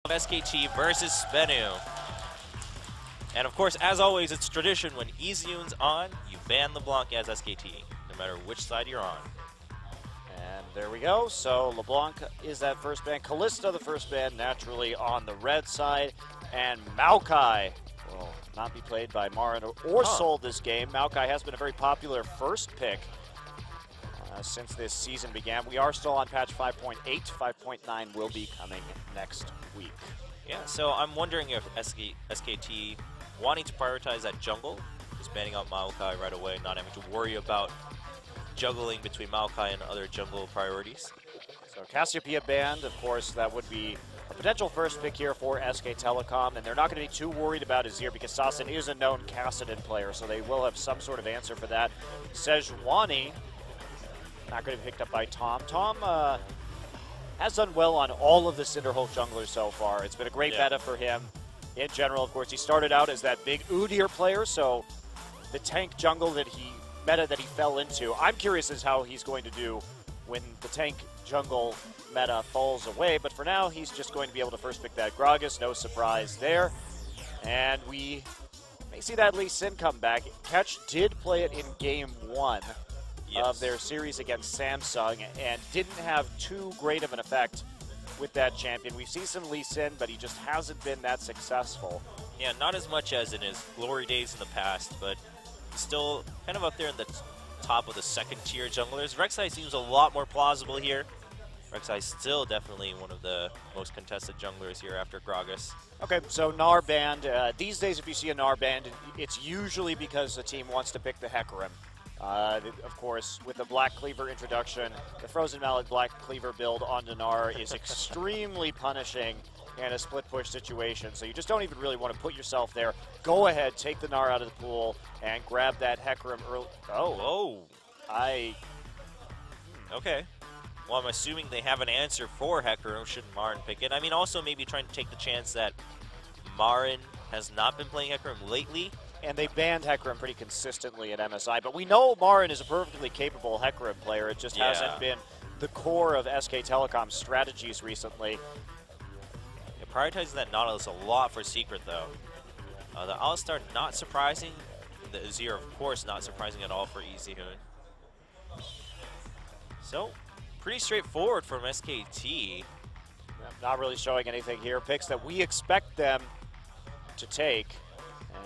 SKT versus Sbenu. And of course, as always, it's tradition when Easyun's on, you ban LeBlanc as SKT, no matter which side you're on. And there we go. So LeBlanc is that first ban. Kalista the first ban, naturally on the red side. And Maokai will not be played by Marin or Sol this game. Maokai has been a very popular first pick since this season began. We are still on patch 5.8. 5.9 will be coming next week. Yeah, so I'm wondering if SKT wanting to prioritize that jungle, just banning out Maokai right away, not having to worry about juggling between Maokai and other jungle priorities. So Cassiopeia banned, of course, that would be a potential first pick here for SK Telecom, and they're not going to be too worried about Azir because Sassen is a known Kassadin player, so they will have some sort of answer for that. Sejuani, not going to be picked up by Tom. Tom has done well on all of the Cinderhulk junglers so far. It's been a great meta for him in general. Of course, he started out as that big Udyr player, so the tank jungle meta that he fell into. I'm curious as how he's going to do when the tank jungle meta falls away, but for now, he's just going to be able to first pick that Gragas, no surprise there. And we may see that Lee Sin come back. Ketch did play it in game 1 of their series against Samsung and didn't have too great of an effect with that champion. We've seen some Lee Sin, but he just hasn't been that successful. Yeah, not as much as in his glory days in the past, but still kind of up there in the top of the second tier junglers. Rek'Sai seems a lot more plausible here. Rek'Sai still definitely one of the most contested junglers here after Gragas. Okay, so Gnar banned. These days, if you see a Gnar banned, it's usually because a team wants to pick the Hecarim. Of course, with the Black Cleaver introduction, the Frozen Mallet Black Cleaver build on Gnar is extremely punishing in a split push situation. So you just don't even really want to put yourself there. Go ahead, take the Gnar out of the pool, and grab that Hecarim early. Oh, Okay. Well, I'm assuming they have an answer for Hecarim. Shouldn't Marin pick it? I mean, also maybe trying to take the chance that Marin has not been playing Hecarim lately. And they banned Hecarim pretty consistently at MSI. But we know Marin is a perfectly capable Hecarim player. It just hasn't been the core of SK Telecom's strategies recently. Yeah, prioritizing that Nautilus a lot for Secret, though. The Alistar not surprising. The Azir, of course, not surprising at all for Easyhoon. So, pretty straightforward from SKT. Not really showing anything here. Picks that we expect them to take.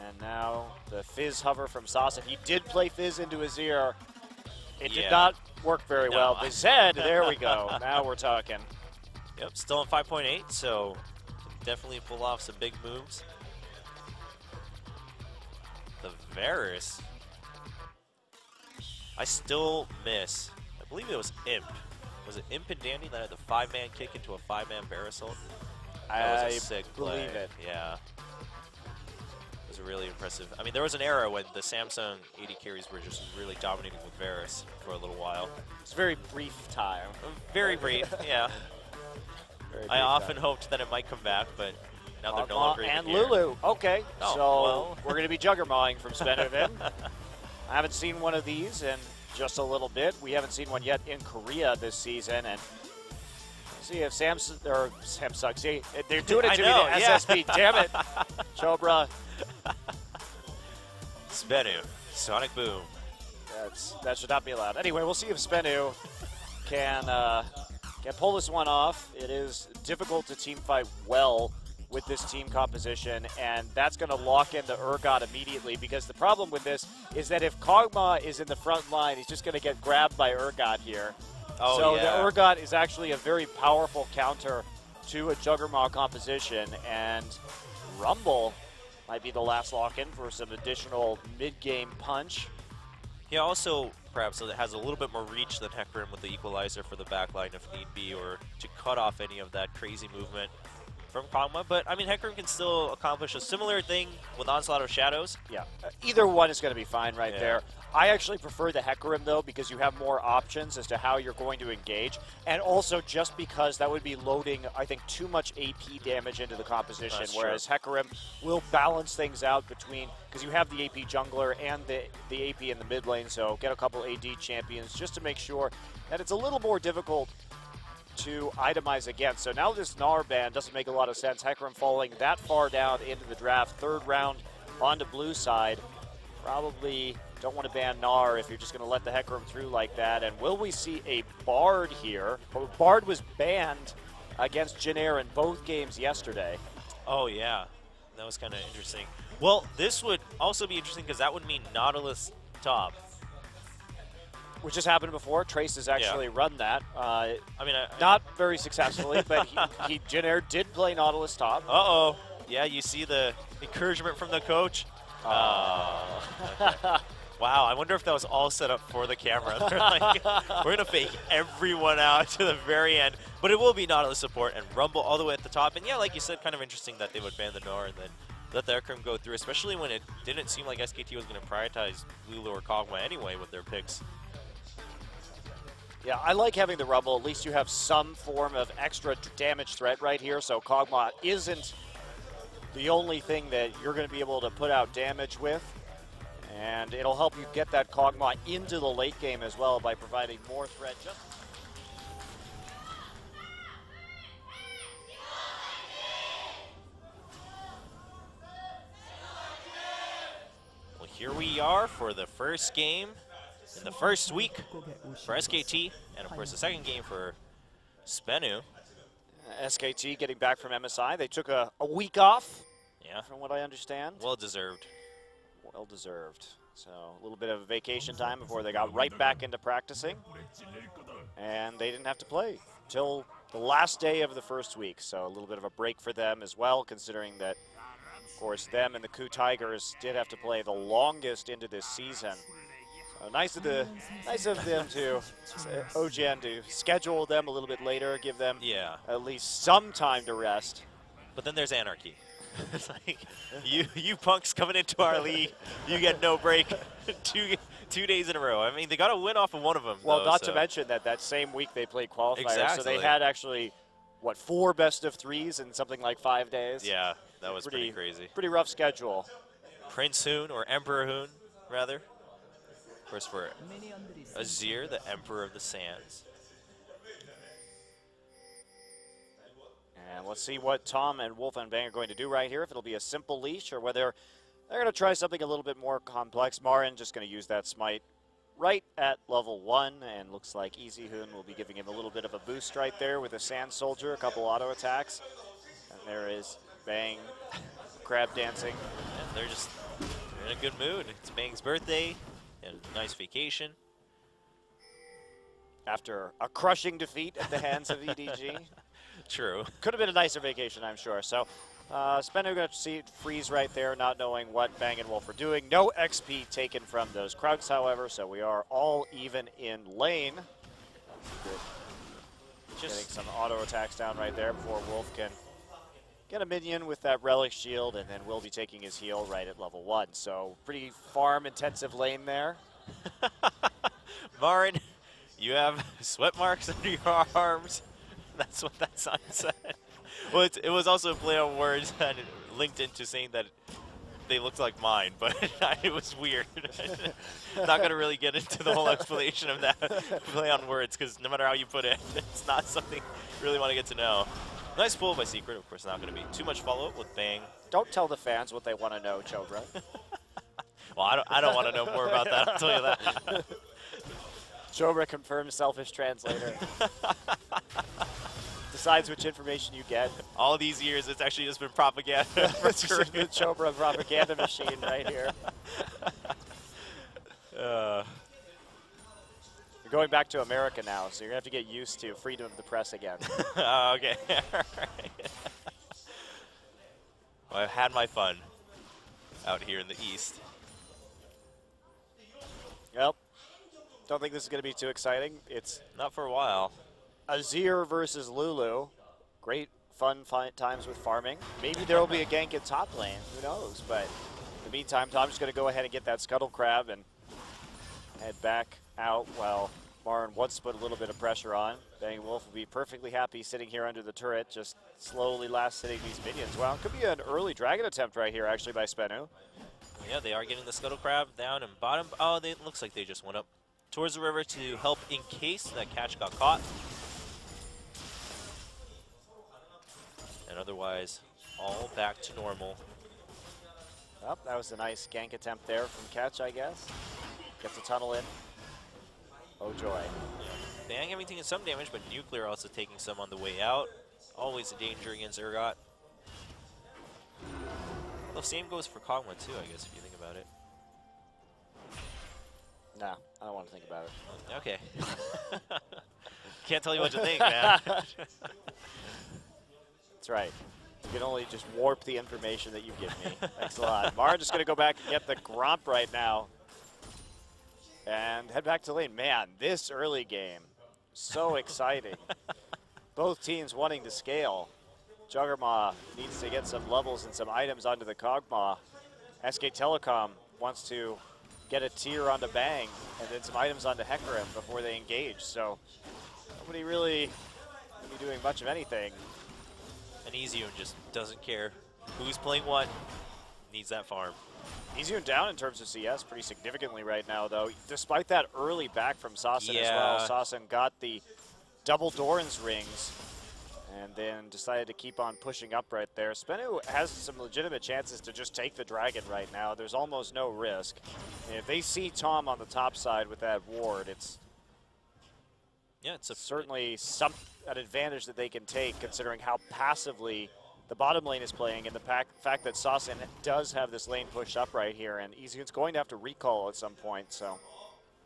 And now the Fizz hover from Sassen. He did play Fizz into Azir. It did not work very well. The Zed, there we go. Now we're talking. Yep, still on 5.8, so definitely pull off some big moves. The Varus. I still miss, I believe it was Imp. Was it Imp and Dandy that had the 5-man kick into a 5-man Varus ult? That was a sick play. Believe it. Yeah. It was really impressive. I mean, there was an era when the Samsung AD carries were just really dominating with Varus for a little while. It's a very brief time. Very brief, yeah. I often hoped that it might come back, but now they're no longer and even here. Lulu. Okay, so we're going to be juggermawing from Sbenu. I haven't seen one of these in just a little bit. We haven't seen one yet in Korea this season, and see if Samsung. See, they're doing it to me to SSB. Damn it, Chobra. Sbenu, Sonicboom. That should not be allowed. Anyway, we'll see if Sbenu can pull this one off. It is difficult to team fight well with this team composition, and that's going to lock into Urgot immediately, because the problem with this is that if Kog'Maw is in the front line, he's just going to get grabbed by Urgot here. So the Urgot is actually a very powerful counter to a Juggernaut composition, and Rumble might be the last lock-in for some additional mid-game punch. He also perhaps has a little bit more reach than Hecarim with the equalizer for the backline if need be, or to cut off any of that crazy movement from Kog'Maw. But I mean, Hecarim can still accomplish a similar thing with Onslaught of Shadows. Yeah, either one is going to be fine right there. I actually prefer the Hecarim, though, because you have more options as to how you're going to engage. And also just because that would be loading, I think, too much AP damage into the composition, That's whereas true. Hecarim will balance things out between, because you have the AP jungler and the AP in the mid lane, so get a couple AD champions just to make sure that it's a little more difficult to itemize against. So now this Gnar ban doesn't make a lot of sense. Hecarim falling that far down into the draft. Third round onto blue side. Probably don't want to ban Gnar if you're just going to let the Hecarim through like that. And will we see a Bard here? Bard was banned against Jin in both games yesterday. Oh, yeah. That was kind of interesting. Well, this would also be interesting because that would mean Nautilus top. Which has happened before. Trace has actually run that. Not very successfully, but Jin did play Nautilus top. Uh-oh. Yeah, you see the encouragement from the coach. Okay. Wow, I wonder if that was all set up for the camera. They're like, we're going to fake everyone out to the very end. But it will be Nautilus support and Rumble all the way at the top. And yeah, like you said, kind of interesting that they would ban the Gnar and then let the Hecarim go through, especially when it didn't seem like SKT was going to prioritize Lulu or Kog'Maw anyway with their picks. Yeah, I like having the Rumble. At least you have some form of extra damage threat right here. So Kog'Maw isn't the only thing that you're going to be able to put out damage with. And it'll help you get that Kog'Maw into the late game as well by providing more threat. Well, here we are for the first game in the first week for SKT, and of course the second game for Sbenu. SKT getting back from MSI. They took a week off, from what I understand. Well deserved. Well deserved. So a little bit of vacation time before they got right back into practicing. And they didn't have to play till the last day of the first week. So a little bit of a break for them as well, considering that, of course, them and the Ku Tigers did have to play the longest into this season. So nice of them to, OGN, to schedule them a little bit later, give them at least some time to rest. But then there's anarchy. It's like, you punks coming into our league, you get no break 2 days in a row. I mean, they got a win off of one of them. Well, not to mention that same week they played qualifiers. Exactly. So they had actually, what, 4 best-of-3s in something like 5 days? Yeah, that was pretty crazy. Pretty rough schedule. Prince Hoon, or Emperor Hoon, rather. Of course, for Azir, the Emperor of the Sands. And let's see what Tom and Wolf and Bang are going to do right here, if it'll be a simple leash or whether they're going to try something a little bit more complex. Marin just going to use that smite right at level 1, and looks like Easy Hoon will be giving him a little bit of a boost right there with a Sand Soldier, a couple auto attacks. And there is Bang, crab dancing. And they're just in a good mood. It's Bang's birthday, and a nice vacation. After a crushing defeat at the hands of EDG. True. Could have been a nicer vacation, I'm sure. So, Sbenu going to see it freeze right there, not knowing what Bang and Wolf are doing. No XP taken from those Krauts, however, so we are all even in lane. Just getting some auto attacks down right there before Wolf can get a minion with that Relic Shield, and then will be taking his heal right at level 1. So, pretty farm-intensive lane there. Marin, you have sweat marks under your arms. That's what that sign said. Well, it was also a play on words and linked into saying that they looked like mine, but it was weird. Not going to really get into the whole explanation of that play on words, because no matter how you put it, it's not something you really want to get to know. Nice pull by Secret. Of course, not going to be too much follow-up with Bang. Don't tell the fans what they want to know, Chobra. Well, I don't want to know more about that, I'll tell you that. Chobra confirms selfish translator. Decides which information you get. All these years, it's actually just been propaganda. It's just the Chobra propaganda machine right here. You're going back to America now, so you're going to have to get used to freedom of the press again. Okay. Well, I've had my fun out here in the East. Yep. Don't think this is going to be too exciting. It's not for a while. Azir versus Lulu. Great fun times with farming. Maybe there will be a gank in top lane. Who knows? But in the meantime, Tom's just going to go ahead and get that Scuttle Crab and head back out while Marin wants to put a little bit of pressure on. Bang Wolf will be perfectly happy sitting here under the turret, just slowly last-hitting these minions. Well, it could be an early dragon attempt right here, actually, by Sbenu. Yeah, they are getting the Scuttle Crab down and bottom. Oh, it looks like they just went up towards the river to help in case that catch got caught. And otherwise, all back to normal. Oh, that was a nice gank attempt there from Catch, I guess. Gets the tunnel in. Oh joy. Yeah. Bang having taken some damage, but Nuclear also taking some on the way out. Always a danger against Urgot. Well, same goes for Kog'Maw too, I guess, if you think about it. Nah, I don't want to think about it. Okay. Can't tell you what to think, man. That's right. You can only just warp the information that you give me. Thanks a lot. Mara just going to go back and get the Gromp right now. And head back to lane. Man, this early game, so exciting. Both teams wanting to scale. Juggermaw needs to get some levels and some items onto the Kog'Maw. SK Telecom wants to get a tier onto Bang and then some items onto Hecarim before they engage. So nobody really be doing much of anything. And Easyun just doesn't care who's playing what, needs that farm. Easyun down in terms of CS pretty significantly right now, though. Despite that early back from Sassen as well, Sassen got the double Doran's rings and then decided to keep on pushing up right there. Sbenu has some legitimate chances to just take the dragon right now. There's almost no risk. And if they see Tom on the top side with that ward, it's certainly an advantage that they can take, considering how passively the bottom lane is playing and the fact that Sassen does have this lane pushed up right here, and Easyun's going to have to recall at some point. So,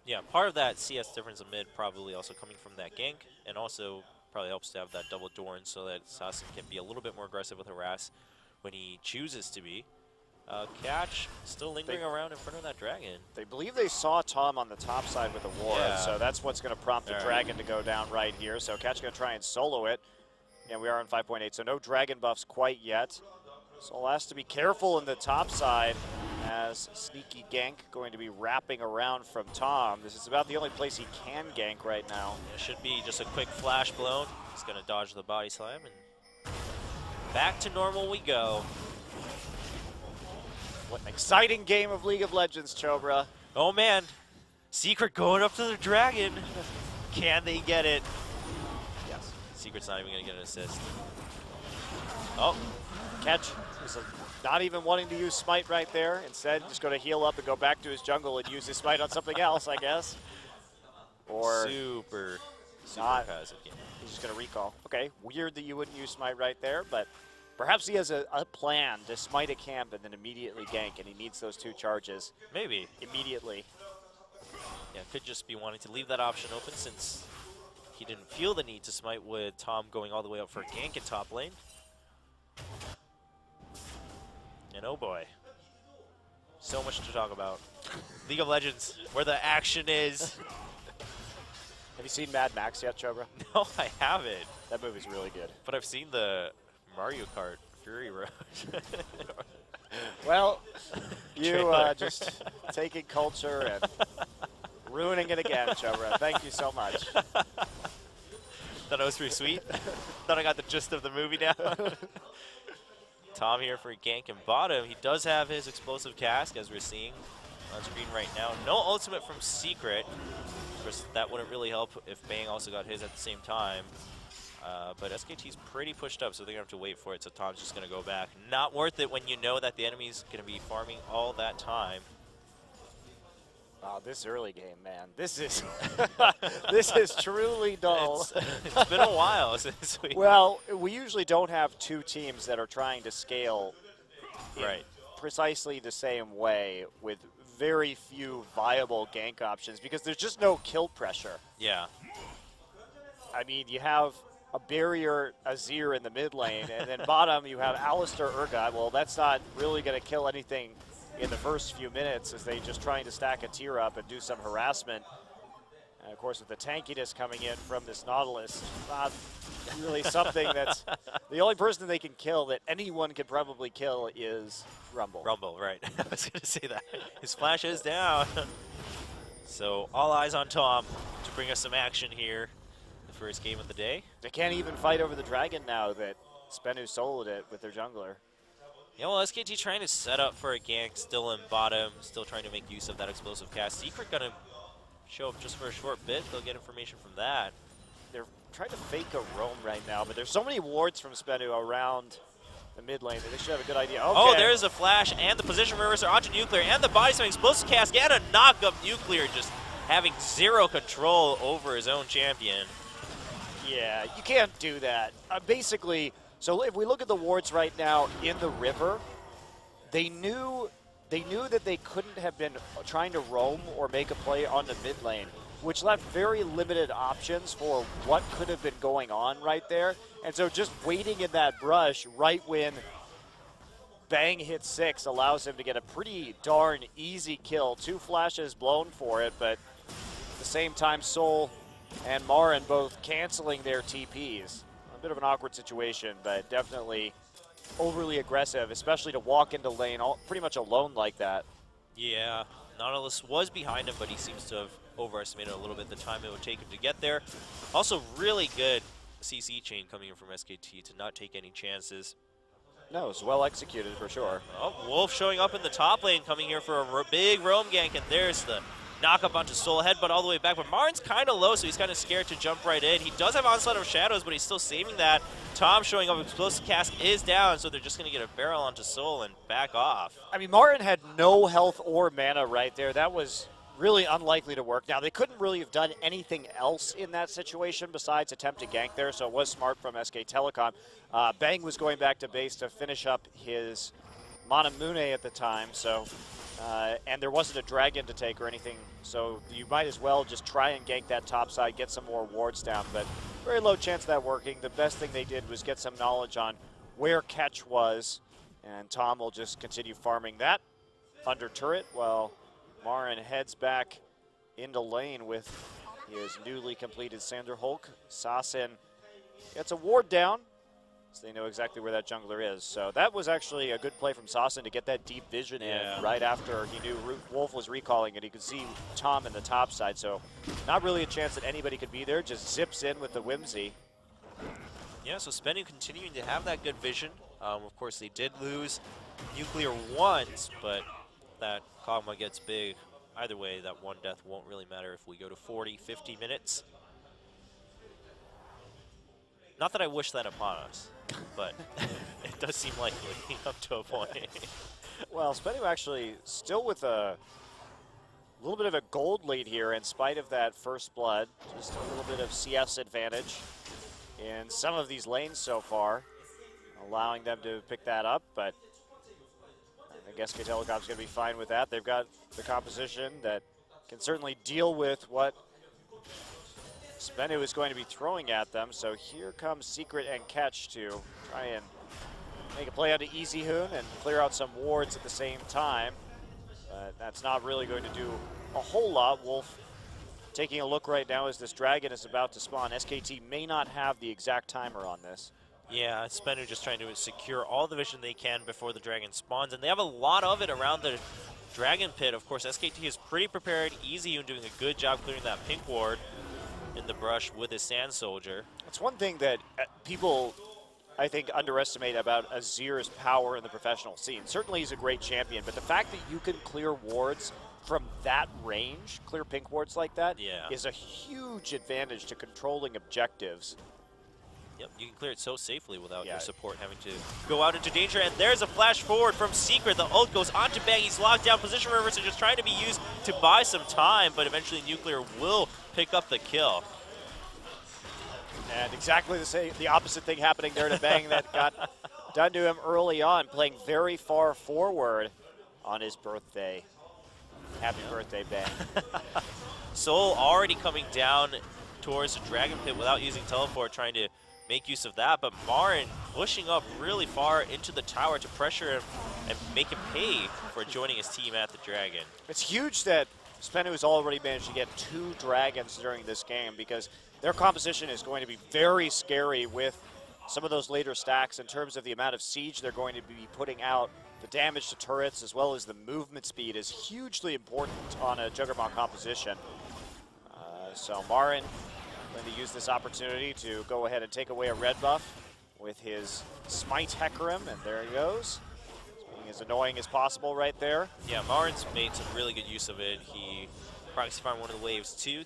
yeah, part of that CS difference in mid probably also coming from that gank, and also probably helps to have that double Doran so that Sassen can be a little bit more aggressive with harass when he chooses to be. Catch still lingering around in front of that dragon. They believe they saw Tom on the top side with a ward, so that's what's going to prompt the dragon to go down right here. So Catch going to try and solo it. And we are on 5.8, so no dragon buffs quite yet. Sol has to be careful in the top side as sneaky gank going to be wrapping around from Tom. This is about the only place he can gank right now. It should be just a quick flash blown. He's going to dodge the body slam, and back to normal we go. What an exciting game of League of Legends, Chobra. Oh man, Secret going up to the dragon. Can they get it? Yes. Secret's not even going to get an assist. Oh. Catch is not even wanting to use Smite right there. Instead, just going to heal up and go back to his jungle and use his Smite on something else, I guess. Or super passive game. He's just going to recall. Okay, weird that you wouldn't use Smite right there, but perhaps he has a plan to smite a camp and then immediately gank, and he needs those 2 charges. Maybe. Immediately. Yeah, could just be wanting to leave that option open since he didn't feel the need to smite with Tom going all the way up for a gank in top lane. And oh boy, so much to talk about. League of Legends, where the action is. Have you seen Mad Max yet, Chobra? No, I haven't. That movie's really good. But I've seen the Mario Kart Fury Road. Well, you just taking culture and ruining it again, Chobra. Thank you so much. Thought it was pretty sweet. Thought I got the gist of the movie now. Tom here for a gank and bottom. He does have his explosive cask, as we're seeing on screen right now. No ultimate from Secret. Of course, that wouldn't really help if Bang also got his at the same time. But SKT's pretty pushed up, so they're going to have to wait for it. So Tom's just going to go back. Not worth it when you know that the enemy's going to be farming all that time. Wow, this early game, man. This is this is truly dull. It's been a while since we... Well, we usually don't have 2 teams that are trying to scale in precisely the same way with very few viable gank options because there's just no kill pressure. Yeah. I mean, you have a barrier Azir in the mid lane, and then bottom you have Alistar Urgot. Well, that's not really going to kill anything in the first few minutes as they just trying to stack a tier up and do some harassment. And of course, with the tankiness coming in from this Nautilus, not really something that's the only person they can kill that anyone could probably kill is Rumble. Rumble, right. I was going to say that. His flash is down. So all eyes on Tom to bring us some action here. The first game of the day. They can't even fight over the dragon now that Sbenu soloed it with their jungler. Yeah, well, SKT trying to set up for a gank, still in bottom, still trying to make use of that explosive cast. Secret gonna show up just for a short bit. They'll get information from that. They're trying to fake a roam right now, but there's so many wards from Sbenu around the mid lane that they should have a good idea. Okay. Oh, there's a flash and the position reverser onto Nuclear and the body slam explosive cast and a knock up. Nuclear just having zero control over his own champion. Yeah, you can't do that. Basically, so if we look at the wards right now in the river, they knew that they couldn't have been trying to roam or make a play on the mid lane, which left very limited options for what could have been going on right there. And so just waiting in that brush right when Bang hits 6 allows him to get a pretty darn easy kill. 2 flashes blown for it, but at the same time, Sol and Marin both canceling their TPs. A bit of an awkward situation, but definitely overly aggressive, especially to walk into lane pretty much alone like that. Yeah, Nautilus was behind him, but he seems to have overestimated a little bit the time it would take him to get there. Also, really good CC chain coming in from SKT to not take any chances. No, it's well executed for sure. Oh, Wolf showing up in the top lane, coming here for a big roam gank, and there's the knock up onto Sol, headbutt all the way back, but Marin's kind of low, so he's kind of scared to jump right in. He does have Onslaught of Shadows, but he's still saving that. Tom showing up, Explosive Cast is down, so they're just going to get a barrel onto Sol and back off. I mean, Marin had no health or mana right there. That was really unlikely to work. Now, they couldn't really have done anything else in that situation besides attempt to gank there, so it was smart from SK Telecom. Bang was going back to base to finish up his Manamune at the time, so and there wasn't a dragon to take or anything, so you might as well just try and gank that top side, get some more wards down, but very low chance of that working. The best thing they did was get some knowledge on where catch was, and Tom will just continue farming that under turret while Marin heads back into lane with his newly completed Sander Hulk. Sasin gets a ward down, so they know exactly where that jungler is. So that was actually a good play from Sasin to get that deep vision in right after he knew Wolf was recalling it. He could see Tom in the top side, so not really a chance that anybody could be there. Just zips in with the whimsy. Yeah, so Sbenu continuing to have that good vision. Of course, they did lose Nuclear once, but that Kog'Maw gets big. Either way, that one death won't really matter if we go to 40, 50 minutes. Not that I wish that upon us, but it does seem likely up to a point. Well, Sbenu actually still with a little bit of a gold lead here in spite of that first blood. Just a little bit of CS advantage in some of these lanes so far, allowing them to pick that up, but I think SK Telecom's going to be fine with that. They've got the composition that can certainly deal with what Sbenu is going to be throwing at them. So here comes Secret and Catch to try and make a play onto Easy Hoon and clear out some wards at the same time. But that's not really going to do a whole lot. Wolf taking a look right now as this dragon is about to spawn. SKT may not have the exact timer on this. Yeah, Sbenu just trying to secure all the vision they can before the dragon spawns, and they have a lot of it around the dragon pit. Of course, SKT is pretty prepared. Easy and doing a good job clearing that pink ward in the brush with his Sand Soldier. It's one thing that people, I think, underestimate about Azir's power in the professional scene. Certainly he's a great champion, but the fact that you can clear wards from that range, clear pink wards like that, is a huge advantage to controlling objectives. Yep, you can clear it so safely without your support having to go out into danger. And there's a flash forward from Secret. The ult goes onto Bang. He's locked down. Position reverser just trying to be used to buy some time, but eventually Nuclear will pick up the kill. And exactly the opposite thing happening there to Bang that got done to him early on, playing very far forward on his birthday. Happy birthday, Bang. Sol already coming down towards the Dragon Pit without using teleport, trying to make use of that, but Marin pushing up really far into the tower to pressure him and make him pay for joining his team at the Dragon. It's huge that Sbenu has already managed to get 2 dragons during this game, because their composition is going to be very scary with some of those later stacks in terms of the amount of siege they're going to be putting out. The damage to turrets as well as the movement speed is hugely important on a Juggernaut composition. So Marin going to use this opportunity to go ahead and take away a red buff with his Smite Hecarim, and there he goes. Being as annoying as possible right there. Yeah, Marin's made some really good use of it. He Proxy farm one of the waves, two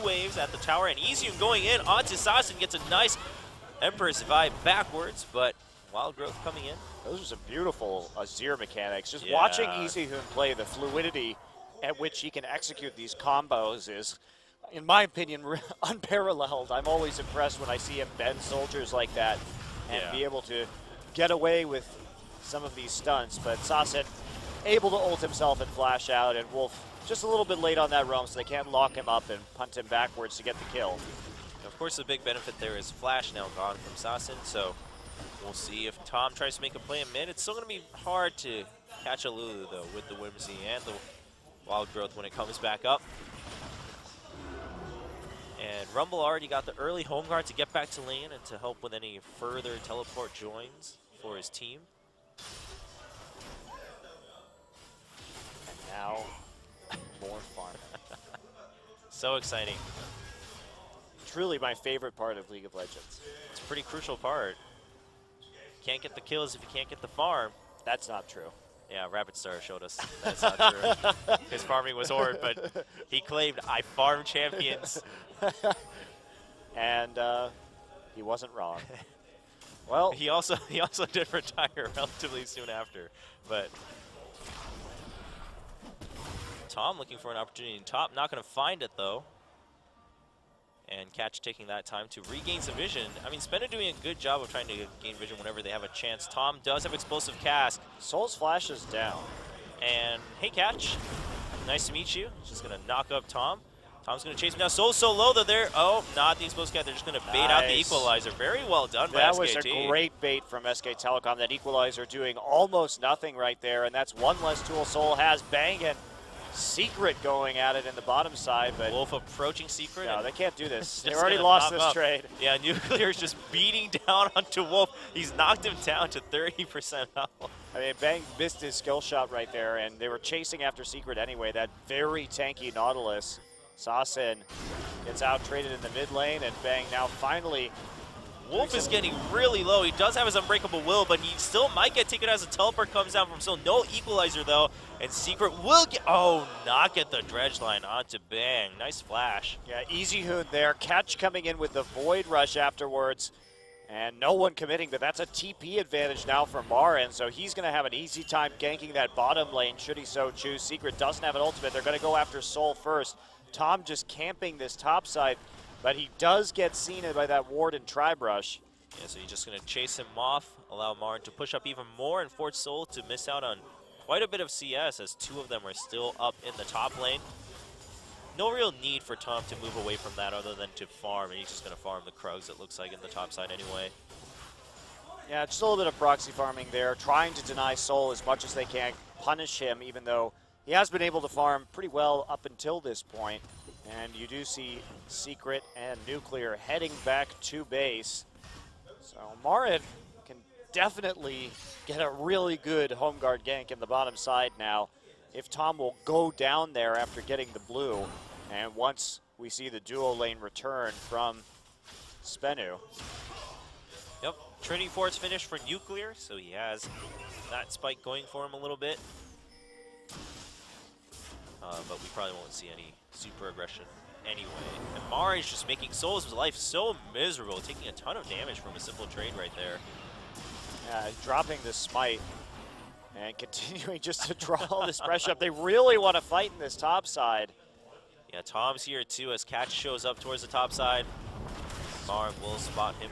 waves at the tower, and Easy going in onto Sasin, gets a nice Empress vibe backwards, but Wild Growth coming in. Those are some beautiful Azir mechanics. Just Yeah. watching Easyhoon play, the fluidity at which he can execute these combos is, in my opinion, unparalleled. I'm always impressed when I see him bend soldiers like that and be able to get away with some of these stunts. But Sasin able to ult himself and flash out, and Wolf just a little bit late on that roam, so they can't lock him up and punt him backwards to get the kill. Of course, the big benefit there is Flash now gone from Sasin, so we'll see if Tom tries to make a play in mid. It's still going to be hard to catch a Lulu, though, with the Whimsy and the Wild Growth when it comes back up. And Rumble already got the early home guard to get back to lane and to help with any further teleport joins for his team. And now, more farm. So exciting. Truly my favorite part of League of Legends. It's a pretty crucial part. Can't get the kills if you can't get the farm. That's not true. Yeah, Rapid Star showed us that's not true. His farming was horrid, but he claimed, I farm champions. And he wasn't wrong. Well, he also did retire relatively soon after, but Tom looking for an opportunity in top, not going to find it though. And Catch taking that time to regain some vision. I mean, Sbenu doing a good job of trying to gain vision whenever they have a chance. Tom does have explosive cast. Soul's flash is down. And hey, Catch, nice to meet you. Just gonna knock up Tom. Tom's gonna chase him down. Soul's so low that they're, oh, not the explosive cast. They're just gonna bait out the equalizer. Very well done by SKT. That was a great bait from SK Telecom. That equalizer doing almost nothing right there, and that's one less tool Soul has. Banging. Secret going at it in the bottom side, but Wolf approaching Secret. No, they can't do this. They Just already gonna lost knock this up. trade. Yeah, Nuclear's just beating down onto Wolf. He's knocked him down to 30% health. I mean, Bang missed his skill shot right there, and they were chasing after Secret anyway. That very tanky Nautilus. Sasin gets out traded in the mid lane, and Bang now finally. Wolf is getting really low. He does have his Unbreakable Will, but he still might get taken as a teleport comes down from Soul. No equalizer, though. And Secret will get... Oh, not get the dredge line onto Bang. Nice flash. Yeah, Easyhoon there. Catch coming in with the Void Rush afterwards. And no one committing, but that's a TP advantage now for Marin. So he's going to have an easy time ganking that bottom lane, should he so choose. Secret doesn't have an ultimate. They're going to go after Soul first. Tom just camping this top side. But he does get seen by that ward and Tri-Brush. Yeah, so he's just going to chase him off, allow Marin to push up even more, and force Soul to miss out on quite a bit of CS, as two of them are still up in the top lane. No real need for Tom to move away from that other than to farm, and he's just going to farm the Krugs, it looks like, in the top side anyway. Yeah, just a little bit of proxy farming there, trying to deny Soul as much as they can, punish him, even though he has been able to farm pretty well up until this point. And you do see Secret and Nuclear heading back to base. So Marin can definitely get a really good home guard gank in the bottom side now if Tom will go down there after getting the blue. And once we see the duo lane return from Sbenu. Yep, Trinity Force finished for Nuclear, so he has that spike going for him a little bit. But we probably won't see any super aggression anyway. And Marin's just making Soul's life so miserable, taking a ton of damage from a simple trade right there. Yeah, dropping the smite and continuing just to draw all this pressure up. They really want to fight in this top side. Yeah, Tom's here too as Catch shows up towards the top side. Marin will spot him.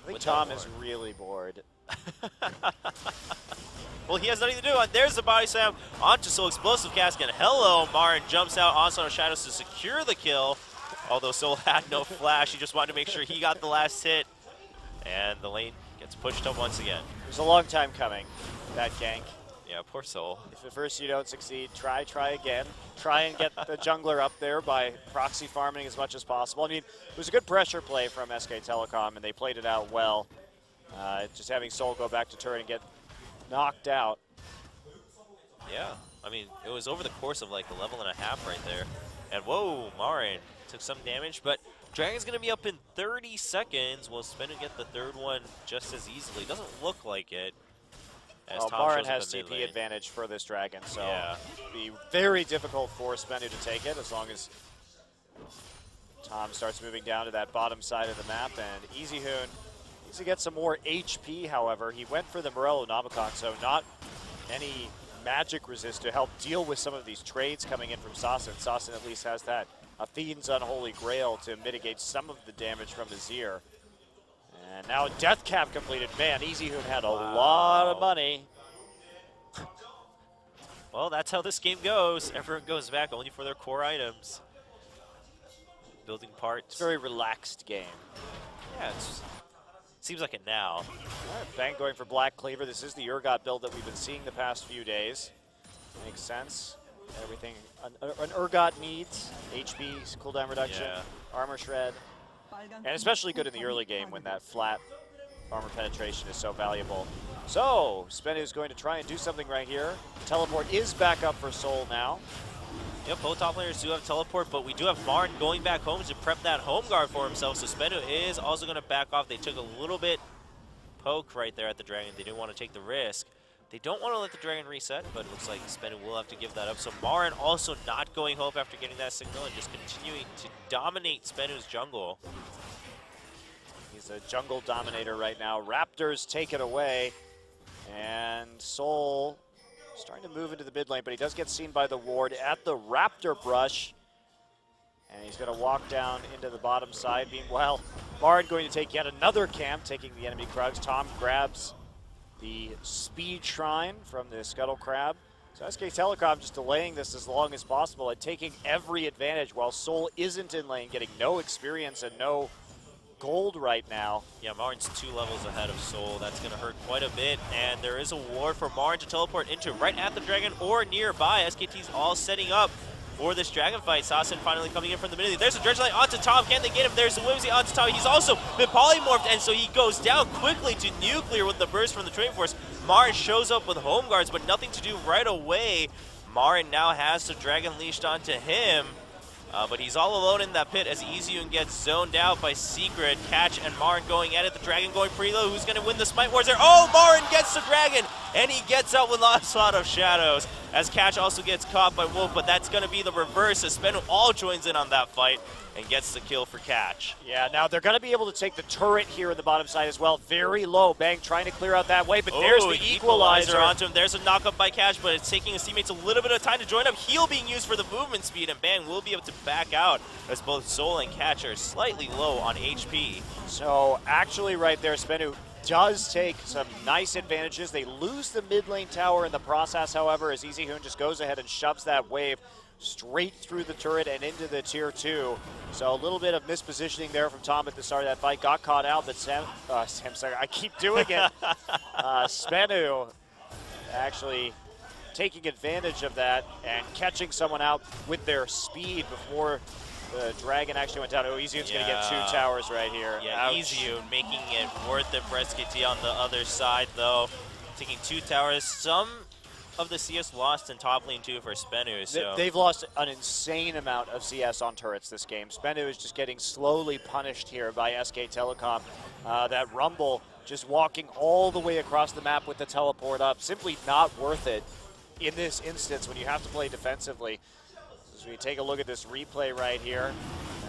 I think Tom is really bored. Well, he has nothing to do. There's the body slam onto Soul Explosive Cast, and hello, Marin jumps out onto Shadows to secure the kill. Although Soul had no flash, he just wanted to make sure he got the last hit. And the lane gets pushed up once again. It was a long time coming, that gank. Yeah, poor Soul. If at first you don't succeed, try again. Try and get the jungler up there by proxy farming as much as possible. I mean, it was a good pressure play from SK Telecom, and they played it out well. Just having Soul go back to turn and get knocked out. Yeah, I mean, it was over the course of like a level and a half right there. And whoa, Marin took some damage, but Dragon's going to be up in 30 seconds. Will Sbenu get the third one just as easily? Doesn't look like it, As Tom Marin shows up has in mid TP lane. advantage for this dragon, so Yeah. it'll be very difficult for Sbenu to take it as long as Tom starts moving down to that bottom side of the map. And easyhoon needs to get some more HP, however. He went for the Morello Nomicon, so not any magic resist to help deal with some of these trades coming in from Sasin. Sasin at least has that Athene's Unholy Grail to mitigate some of the damage from Azir. And now Death Cap completed. Man, easyhoon had a lot of money. Well, that's how this game goes. Everyone goes back only for their core items. Building parts. It's a very relaxed game. Yeah, it seems like it now. All right, Bang going for Black Cleaver. This is the Urgot build that we've been seeing the past few days. Makes sense. Everything an Urgot needs. HP, cooldown reduction, armor shred. And especially good in the early game when that flat armor penetration is so valuable. So, Sbenu is going to try and do something right here. Teleport is back up for Soul now. Yep, both top players do have teleport, but we do have Marin going back home to prep that home guard for himself. So Sbenu is also going to back off. They took a little bit poke right there at the dragon. They didn't want to take the risk. They don't want to let the dragon reset, but it looks like Sbenu will have to give that up. So Marin also not going home after getting that signal and just continuing to dominate Spenu's jungle. He's a jungle dominator right now. Raptors take it away. And Soul starting to move into the mid lane, but he does get seen by the ward at the Raptor brush. And he's going to walk down into the bottom side. Meanwhile, Marin going to take yet another camp, taking the enemy Krugs. Tom grabs the speed shrine from the Scuttle Crab. So SK Telecom just delaying this as long as possible and taking every advantage while Soul isn't in lane, getting no experience and no gold right now. Yeah, Marin's 2 levels ahead of Soul. That's going to hurt quite a bit. And there is a ward for Marin to teleport into right at the dragon or nearby. SKT's all setting up for this dragon fight. Sasin finally coming in from the middle. There's a Dredge Light onto Tom. Can they get him? There's a Whimsy onto Tom. He's also been polymorphed, and so he goes down quickly to nuclear with the burst from the Training Force. Marin shows up with home guards, but nothing to do right away. Marin now has the dragon leashed onto him. But he's all alone in that pit as easyhoon gets zoned out by Secret. Catch and Marin going at it. The dragon going pretty low. Who's going to win the Smite Wars there? Oh, Marin gets the dragon, and he gets out with Onslaught of Shadows. As Catch also gets caught by Wolf, but that's going to be the reverse as Sbenu all joins in on that fight and gets the kill for Catch. Yeah, now they're going to be able to take the turret here in the bottom side as well. Very low. Bang trying to clear out that way, but there's the equalizer onto him. There's a knockup by Catch, but it's taking his teammates a little bit of time to join up. Heal being used for the movement speed, and Bang will be able to back out as both Soul and Catch are slightly low on HP. So actually right there, Sbenu does take some nice advantages. They lose the mid lane tower in the process, however, as easyhoon just goes ahead and shoves that wave straight through the turret and into the tier 2. So a little bit of mispositioning there from Tom at the start of that fight. Got caught out, but I keep doing it. Sbenu actually taking advantage of that and catching someone out with their speed before the dragon actually went down. Oh, easyhoon's going to get 2 towers right here. Yeah, easyhoon making it worth it for SKT on the other side, though. Taking 2 towers. Some of the CS lost in top lane, too, for Sbenu. So they've lost an insane amount of CS on turrets this game. Sbenu is just getting slowly punished here by SK Telecom. That Rumble just walking all the way across the map with the teleport up. Simply not worth it in this instance when you have to play defensively. As we take a look at this replay right here,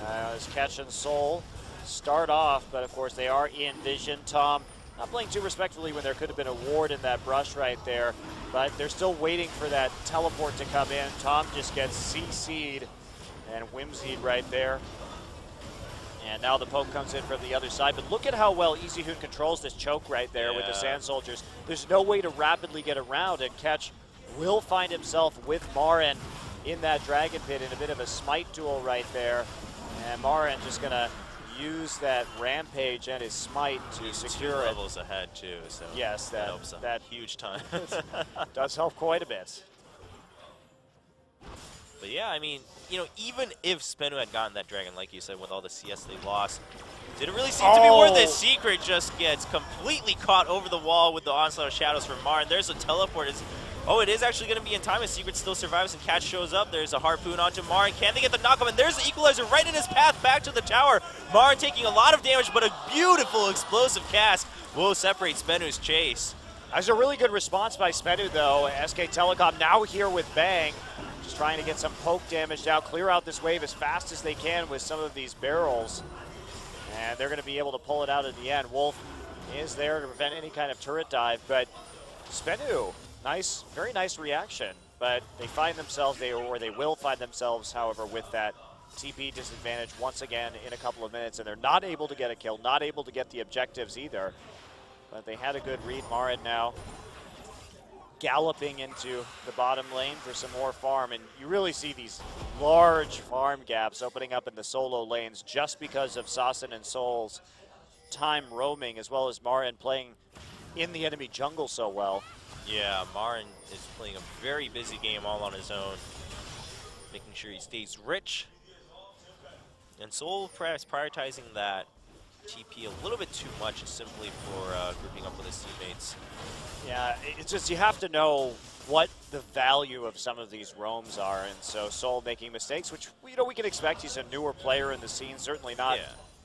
as Catch and Soul start off, but of course they are in vision. Tom not playing too respectfully when there could have been a ward in that brush right there, but they're still waiting for that teleport to come in. Tom just gets CC'd and whimsied right there. And now the poke comes in from the other side, but look at how well easyhoon controls this choke right there with the Sand Soldiers. There's no way to rapidly get around, and Catch will find himself with Marin in that dragon pit in a bit of a smite duel right there. And Marin just going to use that rampage and his smite to secure 2 levels ahead, too. So yes, that helps that huge time. does help quite a bit. But yeah, I mean, you know, even if Sbenu had gotten that dragon, like you said, with all the CS they lost, didn't really seem to be worth it. Secret just gets completely caught over the wall with the Onslaught of Shadows from Marin. There's a teleport. Oh, it is actually going to be in time as Secret still survives and Catch shows up. There's a harpoon onto Marin. Can they get the knockup? And there's the equalizer right in his path back to the tower. Marin taking a lot of damage, but a beautiful explosive cast will separate Sbenu's chase. That's a really good response by Sbenu, though. SK Telecom now here with Bang, just trying to get some poke damage now, clear out this wave as fast as they can with some of these barrels. And they're going to be able to pull it out at the end. Wolf is there to prevent any kind of turret dive, but Sbenu, nice, very nice reaction. But they find themselves, they will find themselves, however, with that TP disadvantage once again in a couple of minutes, and they're not able to get a kill, not able to get the objectives either. But they had a good read. Marin now galloping into the bottom lane for some more farm, and you really see these large farm gaps opening up in the solo lanes just because of Sasin and Sol's time roaming, as well as Marin playing in the enemy jungle so well. Yeah, Marin is playing a very busy game all on his own, making sure he stays rich. And Sol prioritizing that TP a little bit too much simply for grouping up with his teammates. Yeah, it's just you have to know what the value of some of these roams are, and so Sol making mistakes, which we can expect. He's a newer player in the scene, certainly not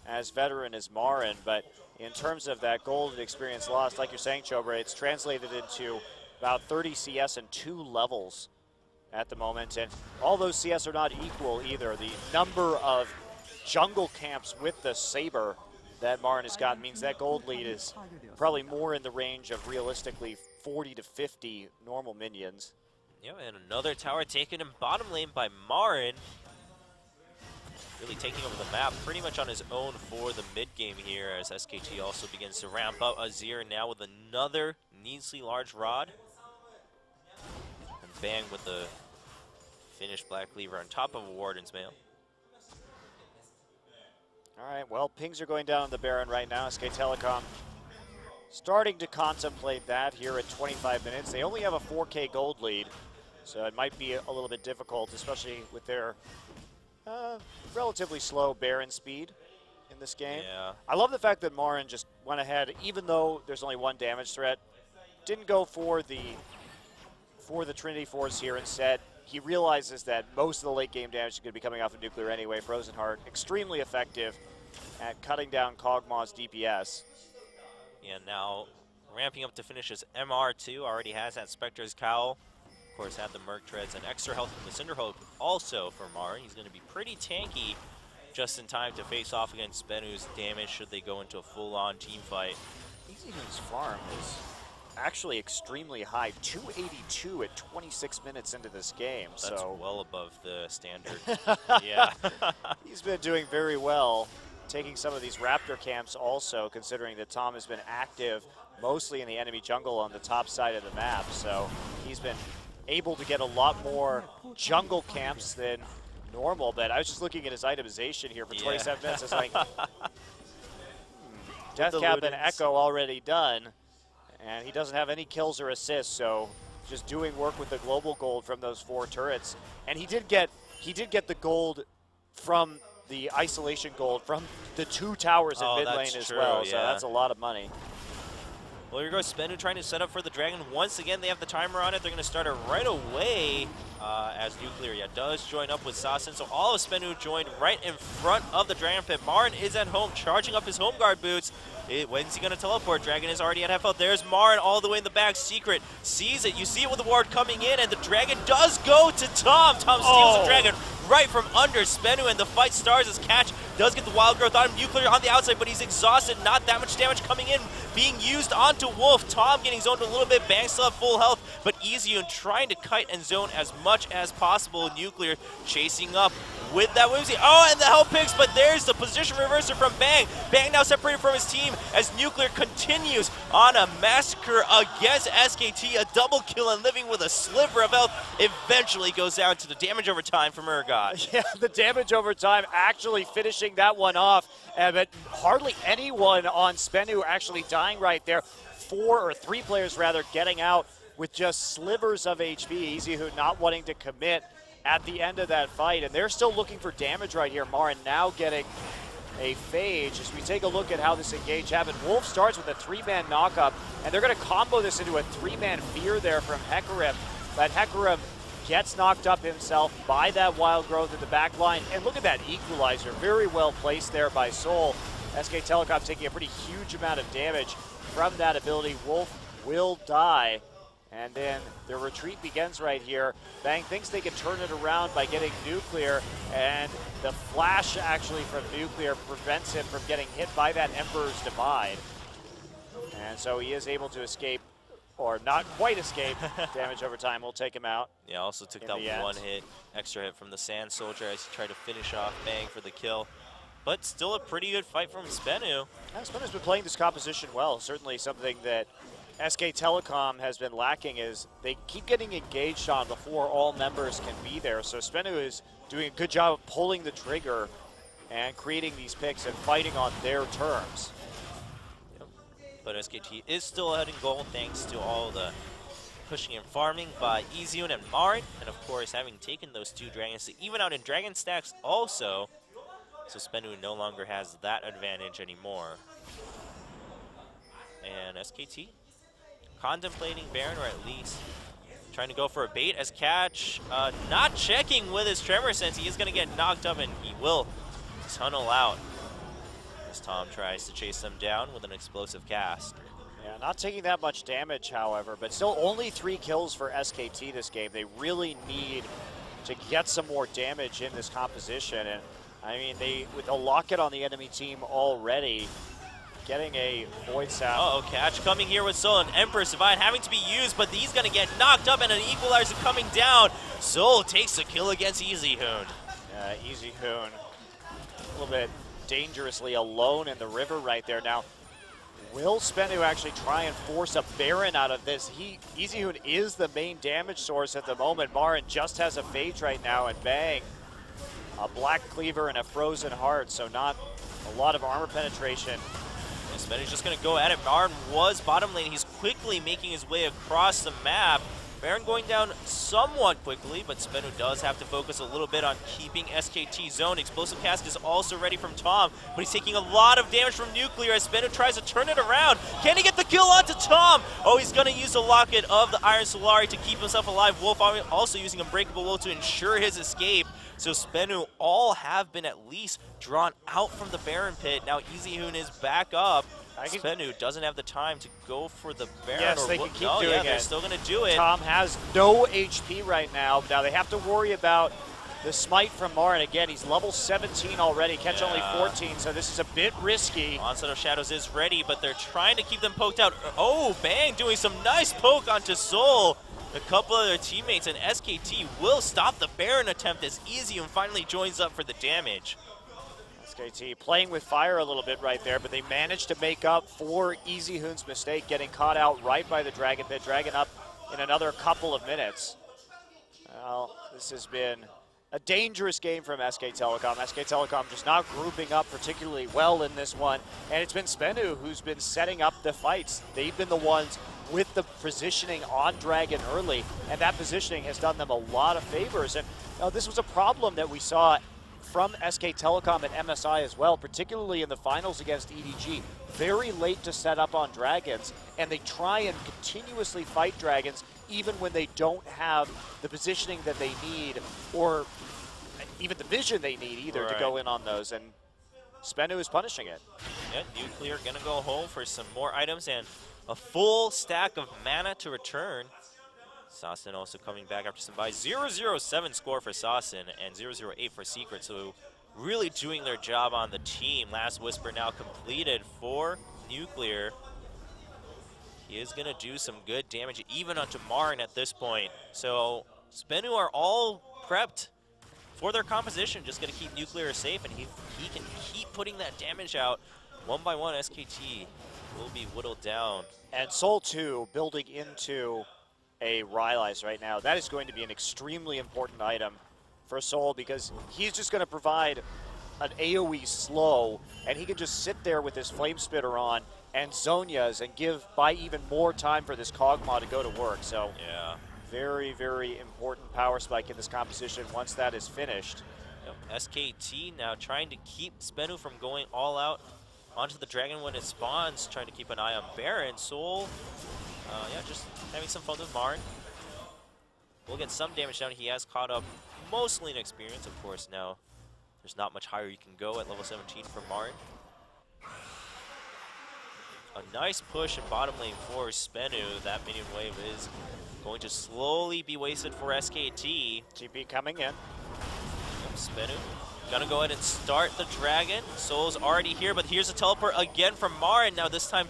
as veteran as Marin, but in terms of that gold and experience lost, like you're saying, Chobra, it's translated into about 30 CS and 2 levels at the moment, and all those CS are not equal either. The number of jungle camps with the Saber that Marin has got means that gold lead is probably more in the range of realistically 40 to 50 normal minions. Yeah, and another tower taken in bottom lane by Marin. Really taking over the map pretty much on his own for the mid game here, as SKT also begins to ramp up. Azir now with another needlessly large rod. And Bang with the finished Black Cleaver on top of a Warden's Mail. All right, well, pings are going down on the Baron right now. SK Telecom starting to contemplate that here at 25 minutes. They only have a 4K gold lead, so it might be a little bit difficult, especially with their relatively slow Baron speed in this game. Yeah. I love the fact that Marin just went ahead, even though there's only one damage threat, didn't go for the Trinity Force here. Instead, he realizes that most of the late game damage is going to be coming off of Nuclear anyway. Frozen Heart, extremely effective at cutting down Kog'Maw's DPS. Yeah, now ramping up to finish his MR2, already has that Spectre's Cowl. Of course, had the Merc Treads and extra health from the Cinderhope also for Marin. He's going to be pretty tanky just in time to face off against Sbenu's damage should they go into a full-on team fight. EasyHoon's farm is actually extremely high, 282 at 26 minutes into this game. That's so well above the standard. Yeah. He's been doing very well, taking some of these Raptor camps also, considering that Tom has been active mostly in the enemy jungle on the top side of the map. So he's been able to get a lot more jungle camps than normal. But I was just looking at his itemization here for 27 minutes. It's like, Deathcap and Echo already done. And he doesn't have any kills or assists, so just doing work with the global gold from those 4 turrets. And he did get the gold from the isolation gold from the 2 towers in mid lane as well. So that's a lot of money. Well, here goes Sbenu trying to set up for the Dragon. Once again, they have the timer on it. They're going to start it right away as Nuclear does join up with Sasin. So all of Sbenu joined right in front of the Dragon Pit. Marin is at home, charging up his home guard boots. When's he going to teleport? Dragon is already at half health. There's Marin all the way in the back. Secret sees it. You see it with the ward coming in, and the Dragon does go to Tom. Tom steals the Dragon right from under Sbenu, and the fight starts as Catch does get the wild growth on him. Nuclear on the outside, but he's exhausted. Not that much damage coming in, being used onto Wolf. Tom getting zoned a little bit. Bang still at full health, but easyHoon trying to kite and zone as much as possible. Nuclear chasing up with that Whimsy. Oh, and the help picks, but there's the position reverser from Bang. Bang now separated from his team as Nuclear continues on a massacre against SKT. A double kill and living with a sliver of health. Eventually goes down to the damage over time from Urgot. Yeah, the damage over time actually finishing that one off. But hardly anyone on Sbenu actually dying right there. 4 or 3 players rather getting out with just slivers of HP. easyHoon not wanting to commit at the end of that fight, and they're still looking for damage right here. Marin now getting a phage as we take a look at how this engage happened. Wolf starts with a 3-man knockup, and they're going to combo this into a 3-man fear there from Hecarim. But Hecarim gets knocked up himself by that wild growth in the back line, and look at that equalizer. Very well placed there by Sol. SK Telecom taking a pretty huge amount of damage from that ability. Wolf will die. And then the retreat begins right here. Bang thinks they can turn it around by getting Nuclear, and the flash actually from Nuclear prevents him from getting hit by that Emperor's Divide. And so he is able to escape, or not quite escape. Damage over time will take him out. Yeah, also took that one hit, extra hit from the Sand Soldier as he tried to finish off Bang for the kill. But still a pretty good fight from Sbenu. Yeah, Sbenu's been playing this composition well. Certainly something that SK Telecom has been lacking is they keep getting engaged on before all members can be there. So Sbenu is doing a good job of pulling the trigger and creating these picks and fighting on their terms. Yep. But SKT is still ahead in goal thanks to all the pushing and farming by Iziun and Marin. And of course having taken those 2 dragons to even out in dragon stacks also. So Sbenu no longer has that advantage anymore. And SKT contemplating Baron, or at least trying to go for a bait as Catch not checking with his Tremor Sense. He is going to get knocked up and he will tunnel out as Tom tries to chase them down with an explosive cast. Yeah, not taking that much damage, however, but still only 3 kills for SKT this game. They really need to get some more damage in this composition. And I mean, with a locket on the enemy team already, getting a Void Sap. Uh-oh, Catch coming here with Soul and Empress Divine having to be used, but he's going to get knocked up and an Equalizer coming down. Soul takes the kill against Iziun. Iziun a little bit dangerously alone in the river right there. Now, will Sbenu actually try and force a Baron out of this? Iziun is the main damage source at the moment. Marin just has a Phage right now, and Bang, a Black Cleaver and a Frozen Heart, so not a lot of armor penetration. Sbenu's just going to go at it. Baron was bottom lane. He's quickly making his way across the map. Baron going down somewhat quickly, but Sbenu does have to focus a little bit on keeping SKT zone. Explosive Cast is also ready from Tom, but he's taking a lot of damage from Nuclear as Sbenu tries to turn it around. Can he get the kill onto Tom? Oh, he's going to use the Locket of the Iron Solari to keep himself alive. Wolf also using Unbreakable Will to ensure his escape. So Sbenu all have been at least drawn out from the Baron pit. Now Iziun is back up. Sbenu doesn't have the time to go for the Baron. Yes, they can keep doing it. They're still going to do it. Tom has no HP right now. Now they have to worry about the smite from Marin. Again, he's level 17 already, catch only 14, so this is a bit risky. Onset of Shadows is ready, but they're trying to keep them poked out. Oh, Bang doing some nice poke onto Soul. A couple of their teammates, and SKT will stop the Baron attempt as Iziun finally joins up for the damage. SKT playing with fire a little bit right there, but they managed to make up for Iziun's mistake, getting caught out right by the Dragon Pit. Dragon up in another couple of minutes. Well, this has been a dangerous game from SK Telecom. SK Telecom just not grouping up particularly well in this one, and it's been Sbenu who's been setting up the fights. They've been the ones with the positioning on Dragon early, and that positioning has done them a lot of favors. And this was a problem that we saw from SK Telecom and MSI as well, particularly in the finals against EDG. Very late to set up on Dragons, and they try and continuously fight Dragons even when they don't have the positioning that they need, or even the vision they need either to go in on those, and Sbenu is punishing it. Yeah, Nuclear gonna go home for some more items and a full stack of mana to return. Sassin also coming back after some buys. 0-0-7 score for Sassin and 0-0-8 for Secret, so really doing their job on the team. Last Whisper now completed for Nuclear. He is going to do some good damage even onto Marin at this point. So Sbenu are all prepped for their composition, just going to keep Nuclear safe, and he can keep putting that damage out. One by one, SKT will be whittled down. And Soul 2 building into a Rylai's right now. That is going to be an extremely important item for Soul, because he's just going to provide an AoE slow, and he can just sit there with his Flame Spitter on and Zonias and buy even more time for this Kog'Maw to go to work. So yeah, very, very important power spike in this composition once that is finished. Yep. SKT now trying to keep Sbenu from going all out onto the Dragon when it spawns, trying to keep an eye on Baron. Soul, yeah, just having some fun with Marin. We'll get some damage down. He has caught up mostly in experience, of course. Now there's not much higher you can go at level 17 for Marin. a nice push in bottom lane for Sbenu. That minion wave is going to slowly be wasted for SKT. TP coming in. Sbenu gonna go ahead and start the dragon. Soul's already here, but here's a teleport again from Marin. Now this time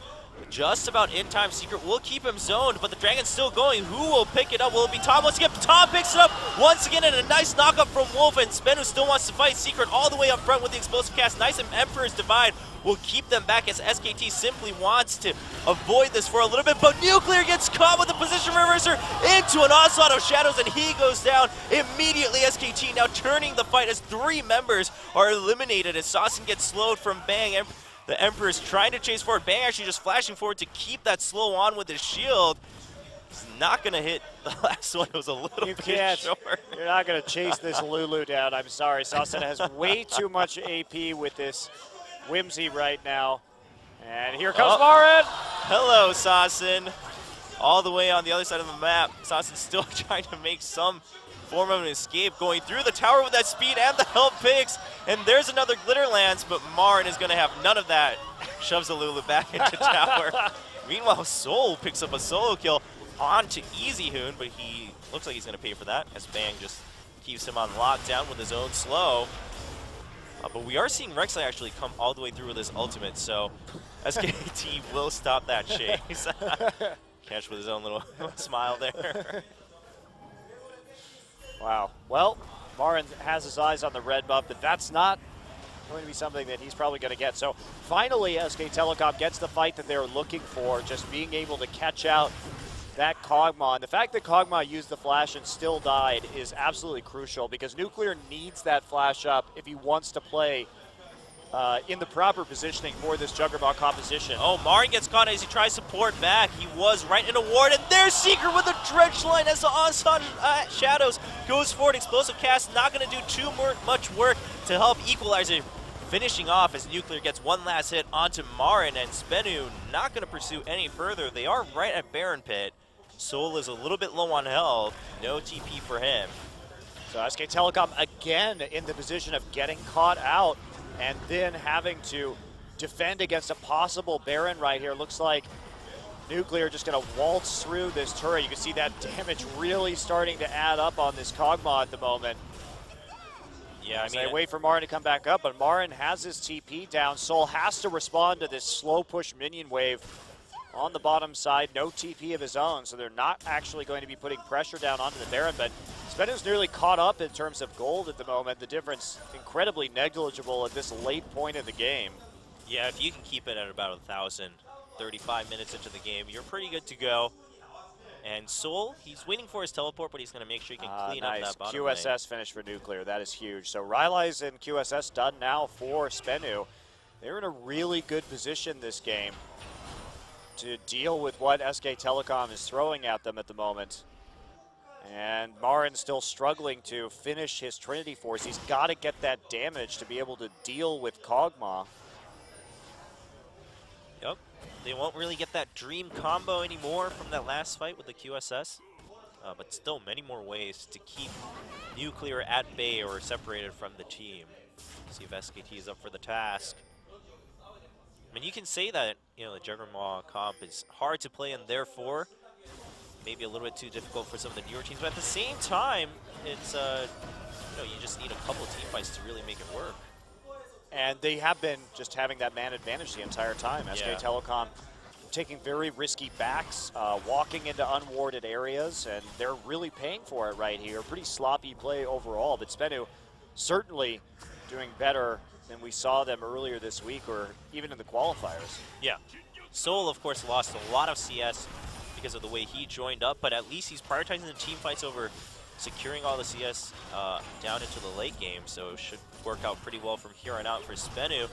just about in time. Secret will keep him zoned, but the dragon's still going. Who will pick it up? Will it be Tom? Once again, Tom picks it up once again, and a nice knockup from Wolf, and Sbenu still wants to fight. Secret all the way up front with the explosive cast. Nice, and Emperor's Divide will keep them back as SKT simply wants to avoid this for a little bit, but Nuclear gets caught with a position reverser into an onslaught of shadows, and he goes down immediately. SKT now turning the fight as 3 members are eliminated as Saucin gets slowed from Bang. The Emperor is trying to chase forward. Bang actually just flashing forward to keep that slow on with his shield. He's not going to hit the last one. It was a little bit short. You're not going to chase this Lulu down. I'm sorry. Saucin has way too much AP with this Whimsy right now. And here comes Marin. Hello, Saucin. All the way on the other side of the map. Saucin's still trying to make some form of an escape, going through the tower with that speed and the help picks. And there's another glitter lance, but Marin is going to have none of that. Shoves the Lulu back into tower. Meanwhile, Soul picks up a solo kill onto EasyHoon, but he looks like he's going to pay for that as Bang just keeps him on lockdown with his own slow. But we are seeing Rek'Sai actually come all the way through with his ultimate, so SKT will stop that chase. Cash with his own little smile there. Wow. Well, Marin has his eyes on the red buff, but that's not going to be something that he's probably going to get. So finally, SK Telecom gets the fight that they were looking for, just being able to catch out that Kog'Maw. And the fact that Kog'Maw used the flash and still died is absolutely crucial, because Nuclear needs that flash up if he wants to play in the proper positioning for this Juggernaut composition. Oh, Marin gets caught as he tries to port back. He was right in a ward, and there's Secret with a drench line as the onslaught shadows goes forward. Explosive cast not going to do too much work to help Equalizer. Finishing off as Nuclear gets one last hit onto Marin, and Sbenu not going to pursue any further. They are right at Baron Pit. Soul is a little bit low on health. No TP for him. So SK Telecom again in the position of getting caught out and then having to defend against a possible Baron right here. Looks like Nuclear just going to waltz through this turret. You can see that damage really starting to add up on this Kog'Maw at the moment. Yeah, I mean, they wait for Marin to come back up, but Marin has his TP down. Soul has to respond to this slow push minion wave on the bottom side. No TP of his own, so they're not actually going to be putting pressure down onto the Baron, but Sbenu's nearly caught up in terms of gold at the moment. The difference incredibly negligible at this late point of the game. Yeah, if you can keep it at about 1,000, 35 minutes into the game, you're pretty good to go. And Soul, he's waiting for his teleport, but he's going to make sure he can clean up that bottom QSS lane. finish for Nuclear. That is huge. So Rylai's and QSS done now for Sbenu. They're in a really good position this game to deal with what SK Telecom is throwing at them at the moment. And Marin's still struggling to finish his Trinity Force. He's got to get that damage to be able to deal with Kog'Maw. Yep. They won't really get that dream combo anymore from that last fight with the QSS. But still many more ways to keep Nuclear at bay or separated from the team. See if SKT is up for the task. I mean, you can say that, you know, the Juggernaut comp is hard to play and therefore maybe a little bit too difficult for some of the newer teams, but at the same time, it's, you know, you just need a couple of team fights to really make it work. And they have been just having that man advantage the entire time. SK Telecom taking very risky backs, walking into unwarded areas, and they're really paying for it right here. Pretty sloppy play overall, but Sbenu certainly doing better than we saw them earlier this week or even in the qualifiers. Yeah. Soul, of course, lost a lot of CS because of the way he joined up, but at least he's prioritizing the team fights over securing all the CS down into the late game, so it should work out pretty well from here on out for Sbenu.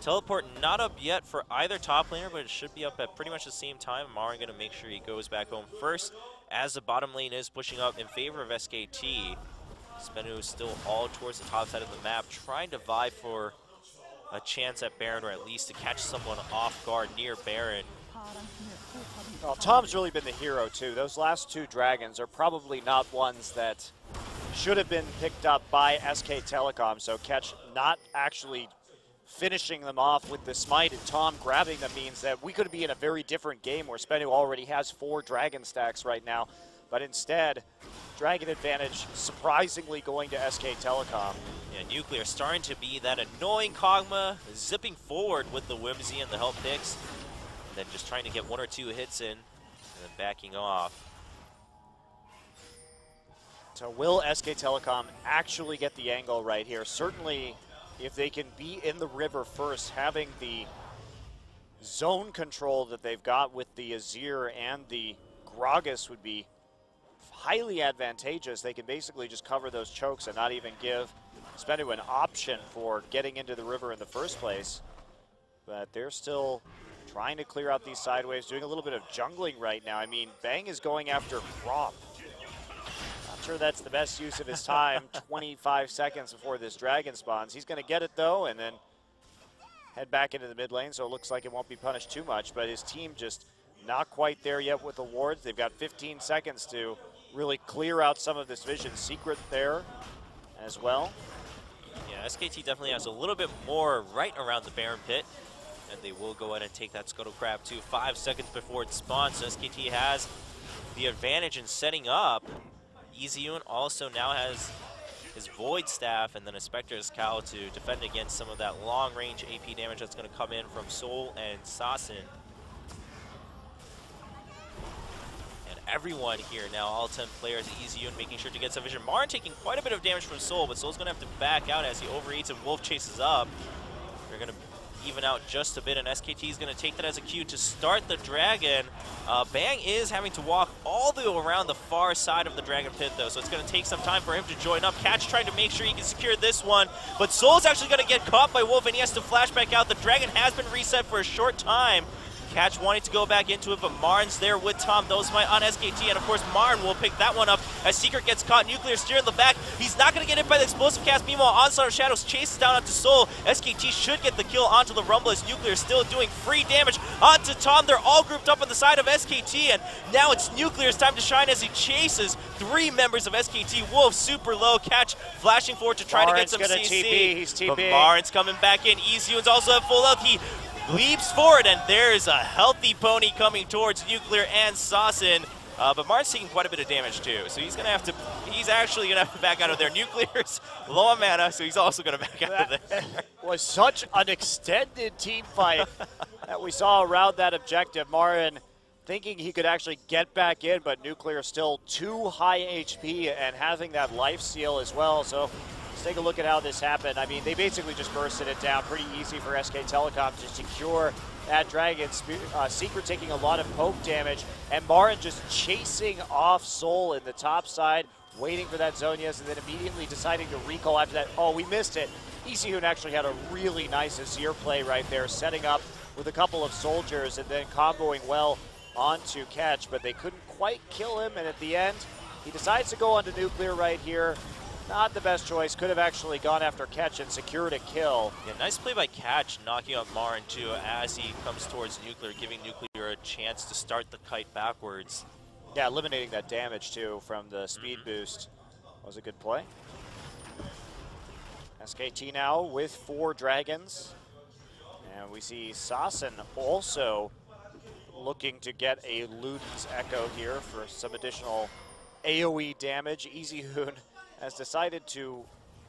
Teleport not up yet for either top laner, but it should be up at pretty much the same time. Marin going to make sure he goes back home first, as the bottom lane is pushing up in favor of SKT. Sbenu is still all towards the top side of the map, trying to vie for a chance at Baron, or at least to catch someone off guard near Baron. Well, Tom's really been the hero, too. Those last two dragons are probably not ones that should have been picked up by SK Telecom, so Ketch not actually finishing them off with the smite and Tom grabbing them means that we could be in a very different game where Sbenu already has 4 dragon stacks right now. But instead, dragon advantage surprisingly going to SK Telecom. Yeah, Nuclear starting to be that annoying Kog'Maw, zipping forward with the Whimsy and the help picks. And then just trying to get 1 or 2 hits in, and then backing off. So will SK Telecom actually get the angle right here? Certainly, if they can be in the river first, having the zone control that they've got with the Azir and the Gragas would be highly advantageous. They can basically just cover those chokes and not even give Sbenu an option for getting into the river in the first place. But they're still trying to clear out these sideways, doing a little bit of jungling right now. I mean, Bang is going after Prop. Not sure that's the best use of his time, 25 seconds before this dragon spawns. He's going to get it, though, and then head back into the mid lane, so it looks like it won't be punished too much. But his team just not quite there yet with the wards. They've got 15 seconds to really clear out some of this vision. Secret there as well. Yeah, SKT definitely has a little bit more right around the Baron Pit, and they will go ahead and take that Scuttle Crab too. 5 seconds before it spawns, so SKT has the advantage in setting up. EasyUn also now has his Void Staff and then a Spectre's Cowl to defend against some of that long-range AP damage that's going to come in from Sol and Sasin. And everyone here now, all 10 players, EasyUn making sure to get some vision. Marn taking quite a bit of damage from Sol, but Sol's going to have to back out as he overeats and Wolf chases up. They're going to even out just a bit, and SKT is going to take that as a cue to start the Dragon. Bang is having to walk all the way around the far side of the Dragon Pit, though, so it's going to take some time for him to join up. Catch trying to make sure he can secure this one, but Sol's actually going to get caught by Wolf, and he has to flash back out. The Dragon has been reset for a short time. Catch wanting to go back into it, but Marn's there with Tom. Those might on SKT, and of course Marn will pick that one up as Secret gets caught. Nuclear steer in the back. He's not going to get hit by the explosive cast. Meanwhile, Onslaught of Shadows chases down onto Sol. SKT should get the kill onto the Rumble as Nuclear still doing free damage onto Tom. They're all grouped up on the side of SKT, and now it's Nuclear's time to shine as he chases 3 members of SKT. Wolf super low. Catch flashing forward to try to get some CC. TP. He's TP. But Marn's coming back in. EasyUn's also at full health. He leaps forward, and there's a healthy pony coming towards Nuclear and Sasin. But Marn's taking quite a bit of damage too, so he's actually gonna have to back out of there. Nuclear's low on mana, so he's also gonna back out of there. Was such an extended team fight that we saw around that objective. Marn thinking he could actually get back in, but Nuclear still too high HP and having that life steal as well. So let's take a look at how this happened. I mean, they basically just bursted it down. Pretty easy for SK Telecom to secure that Dragon. Secret taking a lot of poke damage, and Marn just chasing off Sol in the top side, waiting for that Zhonya's, and then immediately deciding to recall after that. Oh, we missed it. EasyUn actually had a really nice Azir play right there, setting up with a couple of soldiers and then comboing well onto Catch, but they couldn't quite kill him, and at the end, he decides to go onto Nuclear right here. Not the best choice. Could have actually gone after Catch and secured a kill. Yeah, nice play by Catch, knocking out Marn too as he comes towards Nuclear, giving Nuclear a chance to start the kite backwards. Yeah, eliminating that damage too from the speed boost was a good play. SKT now with 4 dragons. And we see Sasin also looking to get a Luden's Echo here for some additional AoE damage. EasyUn has decided to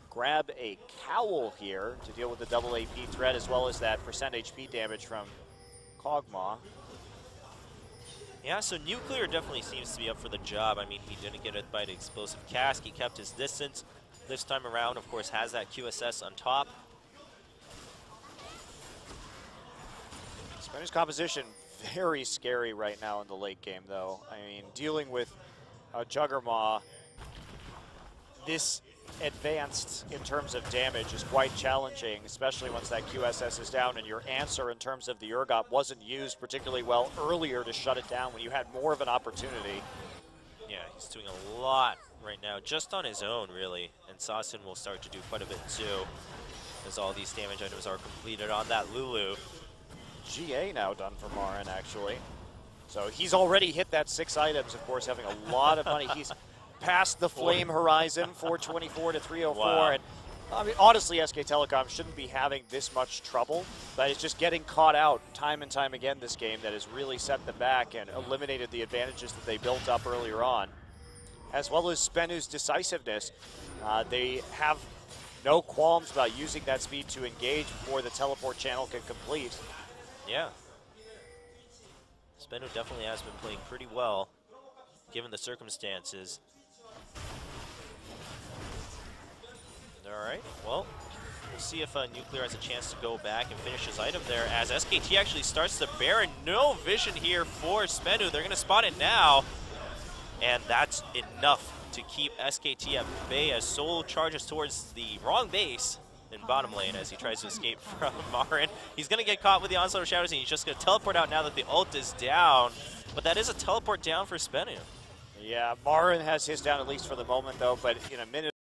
grab a Cowl here to deal with the double AP threat, as well as that percent HP damage from Kog'Maw. Yeah, so Nuclear definitely seems to be up for the job. I mean, he didn't get it by the explosive cast. He kept his distance. This time around, of course, has that QSS on top. Sbenu's composition very scary right now in the late game, though. I mean, dealing with a Juggermaw this advanced in terms of damage is quite challenging, especially once that QSS is down and your answer in terms of the Urgot wasn't used particularly well earlier to shut it down when you had more of an opportunity. Yeah, he's doing a lot right now, just on his own, really. And Sasin will start to do quite a bit, too, as all these damage items are completed on that Lulu. GA now done for Marn, actually. So he's already hit that 6 items, of course, having a lot of money. He's past the flame horizon, 424 to 304, wow. and I mean, honestly, SK Telecom shouldn't be having this much trouble, but it's just getting caught out time and time again this game that has really set them back and eliminated the advantages that they built up earlier on. As well as Sbenu's decisiveness. They have no qualms about using that speed to engage before the teleport channel can complete. Yeah. Sbenu definitely has been playing pretty well, given the circumstances. All right, well, we'll see if Nuclear has a chance to go back and finish his item there, as SKT actually starts the Baron. No vision here for Sbenu. They're going to spot it now, and that's enough to keep SKT at bay as Soul charges towards the wrong base in bottom lane as he tries to escape from Marin. He's going to get caught with the Onslaught of Shadows, and he's just going to teleport out now that the ult is down, but that is a teleport down for Sbenu. Yeah, Marin has his down at least for the moment, though, but in a minute,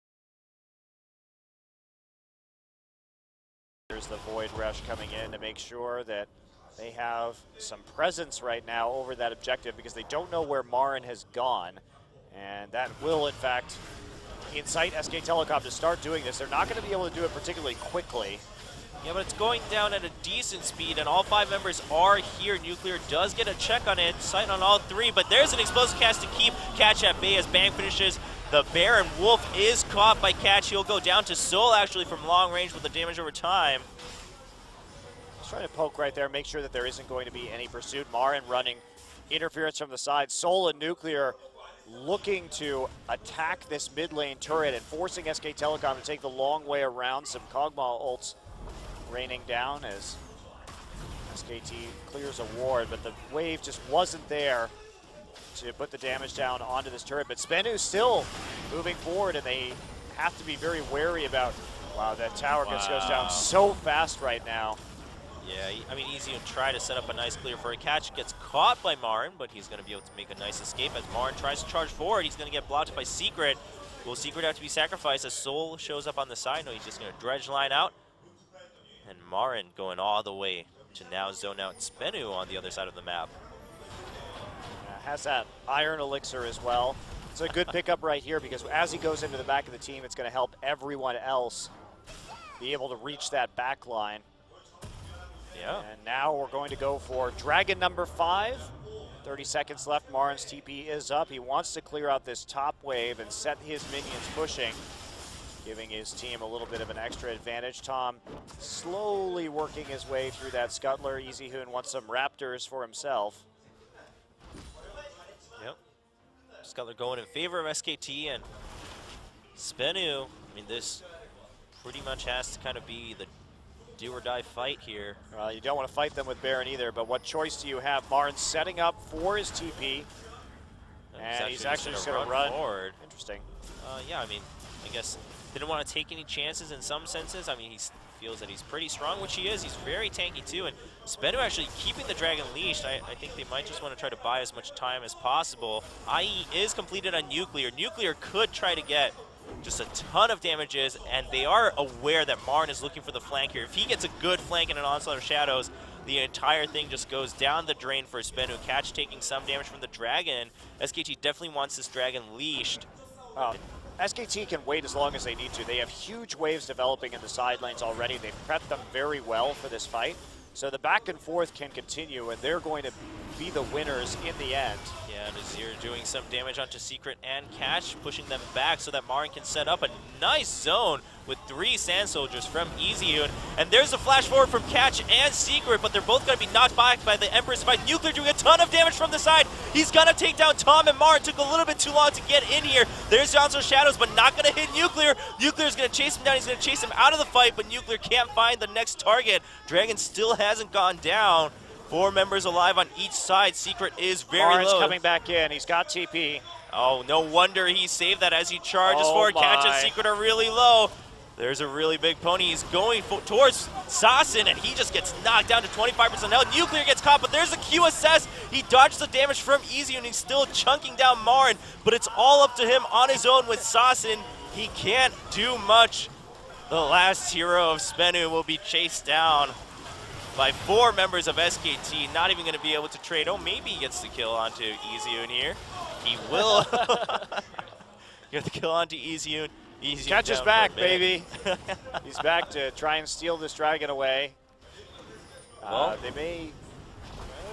there's the Void Rush coming in to make sure that they have some presence right now over that objective because they don't know where Marin has gone. And that will, in fact, incite SK Telecom to start doing this. They're not going to be able to do it particularly quickly. Yeah, but it's going down at a decent speed, and all 5 members are here. Nuclear does get a check on it, sight on all 3, but there's an explosive cast to keep Catch at bay as Bang finishes the Baron. Wolf is caught by Catch. He'll go down to Soul, actually, from long range with the damage over time. He's trying to poke right there, make sure that there isn't going to be any pursuit. Marin running interference from the side. Soul and Nuclear looking to attack this mid lane turret and forcing SK Telecom to take the long way around. Some Kog'Maw ults raining down as SKT clears a ward, but the wave just wasn't there to put the damage down onto this turret. But Sbenu still moving forward, and they have to be very wary about, wow, that tower just goes down so fast right now. Yeah, I mean, Easy would try to set up a nice clear for a Catch. Gets caught by Marin, but he's going to be able to make a nice escape. As Marin tries to charge forward, he's going to get blocked by Secret. Will Secret have to be sacrificed as Soul shows up on the side? No, he's just going to dredge line out. And Marin going all the way to now zone out Sbenu on the other side of the map. Has that Iron Elixir as well. It's a good pickup right here because as he goes into the back of the team, it's going to help everyone else be able to reach that back line. Yeah. And now we're going to go for Dragon number 5. 30 seconds left. Marin's TP is up. He wants to clear out this top wave and set his minions pushing, giving his team a little bit of an extra advantage. Tom slowly working his way through that Scuttler. EasyHoon wants some Raptors for himself. Yep. Scuttler going in favor of SKT, and Sbenu, I mean, this pretty much has to kind of be the do or die fight here. Well, you don't want to fight them with Baron either, but what choice do you have? Marin's setting up for his TP, and he's actually just going to run forward. Interesting. Yeah, I mean, I guess didn't want to take any chances in some senses. I mean, he feels that he's pretty strong, which he is. He's very tanky too, and Sbenu actually keeping the Dragon leashed. I think they might just want to try to buy as much time as possible. IE is completed on Nuclear. Nuclear could try to get just a ton of damages, and they are aware that Marin is looking for the flank here. If he gets a good flank and an Onslaught of Shadows, the entire thing just goes down the drain for Sbenu. Catch taking some damage from the Dragon. SKT definitely wants this Dragon leashed. SKT can wait as long as they need to. They have huge waves developing in the side lanes already. They've prepped them very well for this fight. So the back and forth can continue, and they're going to be the winners in the end. Yeah, Nazir doing some damage onto Secret and Catch, pushing them back so that Marin can set up a nice zone with 3 Sand Soldiers from EasyHoon. And there's a flash forward from Catch and Secret, but they're both going to be knocked back by the Emperor's Fight. Nuclear doing a ton of damage from the side. He's going to take down Tom, and Marin took a little bit too long to get in here. There's Onslaught of Shadows, but not going to hit Nuclear. Nuclear's going to chase him down. He's going to chase him out of the fight, but Nuclear can't find the next target. Dragon still hasn't gone down. 4 members alive on each side. Secret is very Marin's low. coming back in. He's got TP. Oh, no wonder he saved that as he charges forward. Catch and Secret are really low. There's a really big pony. He's going towards Sasin, and he just gets knocked down to 25% health. Nuclear gets caught, but there's a QSS. He dodged the damage from Easy, and he's still chunking down Marin, but it's all up to him on his own with Sasin. He can't do much. The last hero of Sbenu will be chased down by 4 members of SKT, not even going to be able to trade. Oh, maybe he gets the kill onto EasyHoon here. He will get the kill onto EasyHoon. Easy Catch is down back, for a minute. baby. He's back to try and steal this dragon away. Well, They're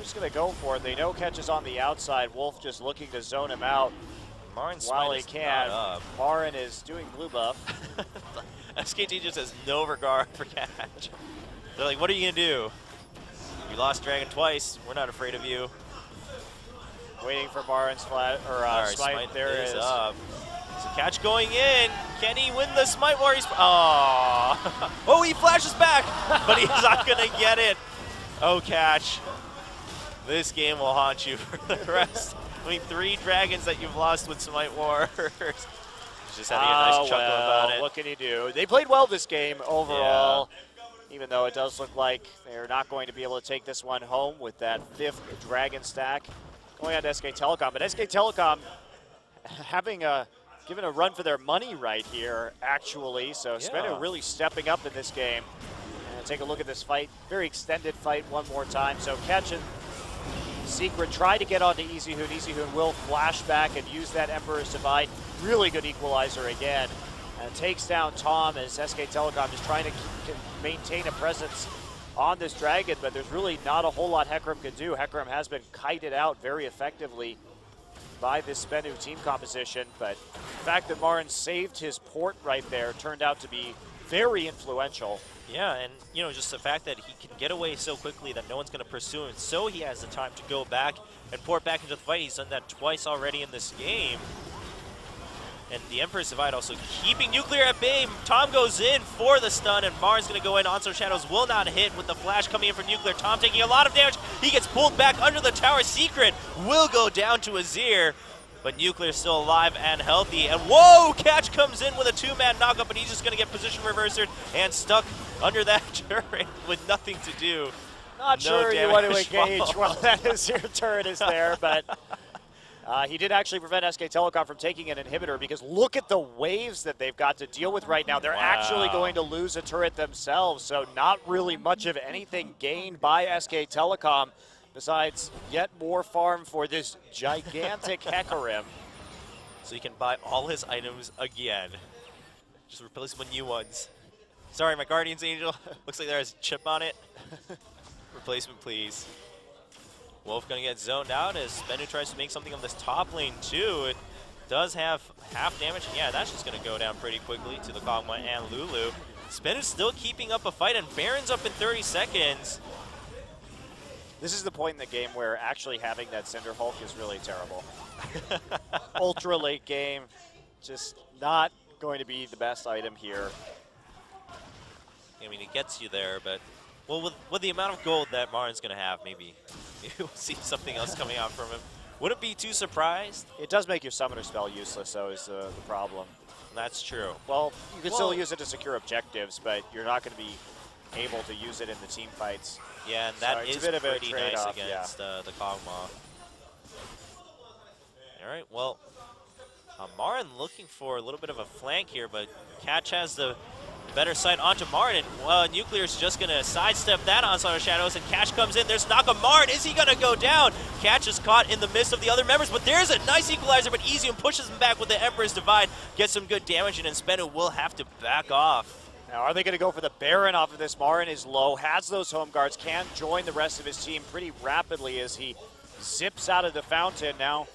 just going to go for it. They know Catch is on the outside. Wolf just looking to zone him out Marin's while smite he is can. not up. Marin is doing blue buff. SKT just has no regard for Catch. They're like, what are you going to do? You lost Dragon twice. We're not afraid of you. Waiting for Marin's flat or Alright, smite. There it is. Up. So Catch going in. Can he win the smite war? He's oh, he flashes back, but he's not going to get it. Oh, Catch. This game will haunt you for the rest. I mean, 3 dragons that you've lost with Smite Wars. Just having a nice chuckle about it. What can you do? They played well this game overall, even though it does look like they're not going to be able to take this one home with that 5th dragon stack going on to SK Telecom. But SK Telecom having given a run for their money right here, actually. So Sbenu really stepping up in this game. And take a look at this fight. Very extended fight one more time. So Catch and Secret try to get onto EasyHoon. EasyHoon will flash back and use that Emperor's Divide. Really good equalizer again. And takes down Tom as SK Telecom just trying to maintain a presence on this dragon, but there's really not a whole lot Hecarim can do. Hecarim has been kited out very effectively by this Sbenu team composition, but the fact that Marin saved his port right there turned out to be very influential. Yeah, and just the fact that he can get away so quickly that no one's going to pursue him, so he has the time to go back and port back into the fight. He's done that twice already in this game. And the Emperor's Divide also keeping Nuclear at bay. Tom goes in for the stun, and Marin's going to go in. Onslaught Shadows will not hit with the flash coming in from Nuclear. Tom taking a lot of damage. He gets pulled back under the tower. Secret will go down to Azir, but Nuclear's still alive and healthy. And whoa, Catch comes in with a 2-man knockup, but he's just going to get position reversed and stuck under that turret with nothing to do. Not sure you want to engage while that Azir turret is there, but he did actually prevent SK Telecom from taking an inhibitor, because look at the waves that they've got to deal with right now. They're actually going to lose a turret themselves, so not really much of anything gained by SK Telecom besides yet more farm for this gigantic Hecarim. So he can buy all his items again. Just replace them with new ones. Sorry, my Guardian's Angel. Looks like there's a chip on it. Replacement, please. Wolf gonna get zoned out as Sbenu tries to make something of this top lane too. It does have half damage. Yeah, that's just gonna go down pretty quickly to the Kog'Maw and Lulu. Sbenu's still keeping up a fight, and Baron's up in 30 seconds. This is the point in the game where actually having that Cinder Hulk is really terrible. Ultra late game, just not going to be the best item here. I mean, it gets you there, but well, with the amount of gold that Marin's going to have, maybe we'll see something else coming out from him. Wouldn't be too surprised. It does make your summoner spell useless, though, is the problem. That's true. Well, you can still use it to secure objectives, but you're not going to be able to use it in the team fights. Yeah, and that is a bit of pretty a nice against the Kog'Maw. All right, well, Marin looking for a little bit of a flank here, but Catch has the better side onto Marin, and Nuclear's just going to sidestep that Onslaught of Shadows, and Catch comes in. There's knock on Marin. Is he going to go down? Catch is caught in the midst of the other members, but there's a nice equalizer, but Easy pushes him back with the Emperor's Divide, gets some good damage, and Sbenu will have to back off. Now, are they going to go for the Baron off of this? Marin is low, has those home guards, can join the rest of his team pretty rapidly as he zips out of the fountain. Now,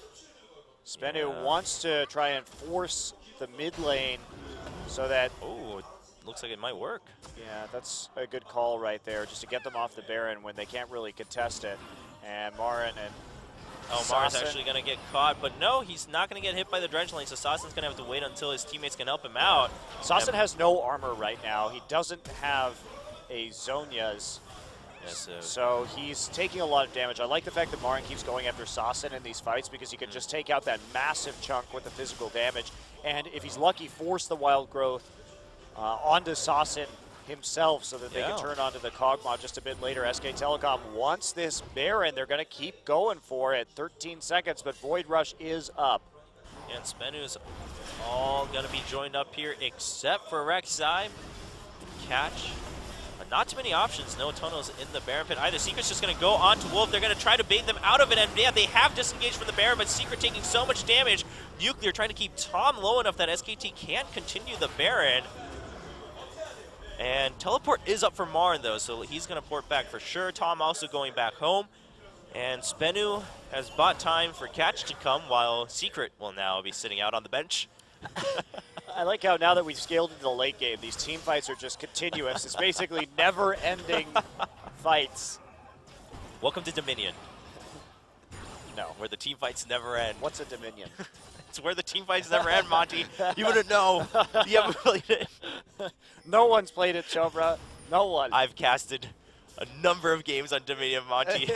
Sbenu wants to try and force the mid lane so that... Oh, looks like it might work. Yeah, that's a good call right there, just to get them off the Baron when they can't really contest it. And Marin and Marin's actually going to get caught, but no, he's not going to get hit by the Drench Lane, so Sassen's going to have to wait until his teammates can help him out. Sassen has no armor right now. He doesn't have a Zhonya's, so he's taking a lot of damage. I like the fact that Marin keeps going after Sassen in these fights, because he can just take out that massive chunk with the physical damage, and if he's lucky, force the Wild Growth onto Sassen himself so that they can turn onto the Kog'Maw just a bit later. SK Telecom wants this Baron. They're going to keep going for it. 13 seconds, but Void Rush is up. And Sbenu's all going to be joined up here except for Rek'Sai. Catch. Not too many options. No Tonos in the Baron pit either. Secret's just going to go on to Wolf. They're going to try to bait them out of it, and yeah, they have disengaged from the Baron, but Secret taking so much damage. Nuclear trying to keep Tom low enough that SKT can't continue the Baron. And teleport is up for Marin though, so he's going to port back for sure. Tom also going back home. And Sbenu has bought time for Catch to come, while Secret will now be sitting out on the bench. I like how now that we've scaled into the late game, these team fights are just continuous. It's basically never-ending fights. Welcome to Dominion. No. Where the team fights never end. What's a Dominion? It's where the team fights never end, Monty. You wouldn't know. You haven't played it. No one's played it, Chobra. No one. I've casted a number of games on Dominion, Monty.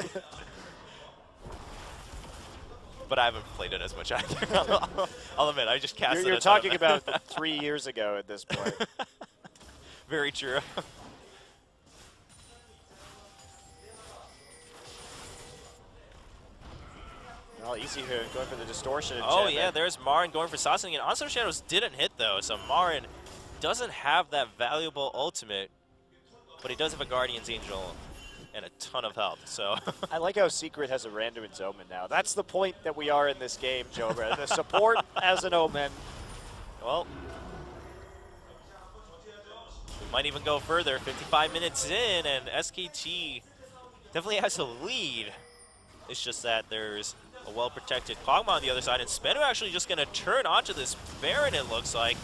But I haven't played it as much either. I'll admit, I just casted it. You're talking about 3 years ago at this point. Very true. Well, easy here, going for the distortion. Oh yeah, there's Marin going for Sassen again. Onslaught Shadows didn't hit though, so Marin doesn't have that valuable ultimate, but he does have a Guardian's Angel and a ton of health, so. I like how Secret has a random its Omen now. That's the point that we are in this game, Jobra. The support as an Omen. Well, we might even go further. 55 minutes in, and SKT definitely has a lead. It's just that there's a well-protected Kog'Maw on the other side, and Sbenu actually just going to turn onto this Baron, it looks like.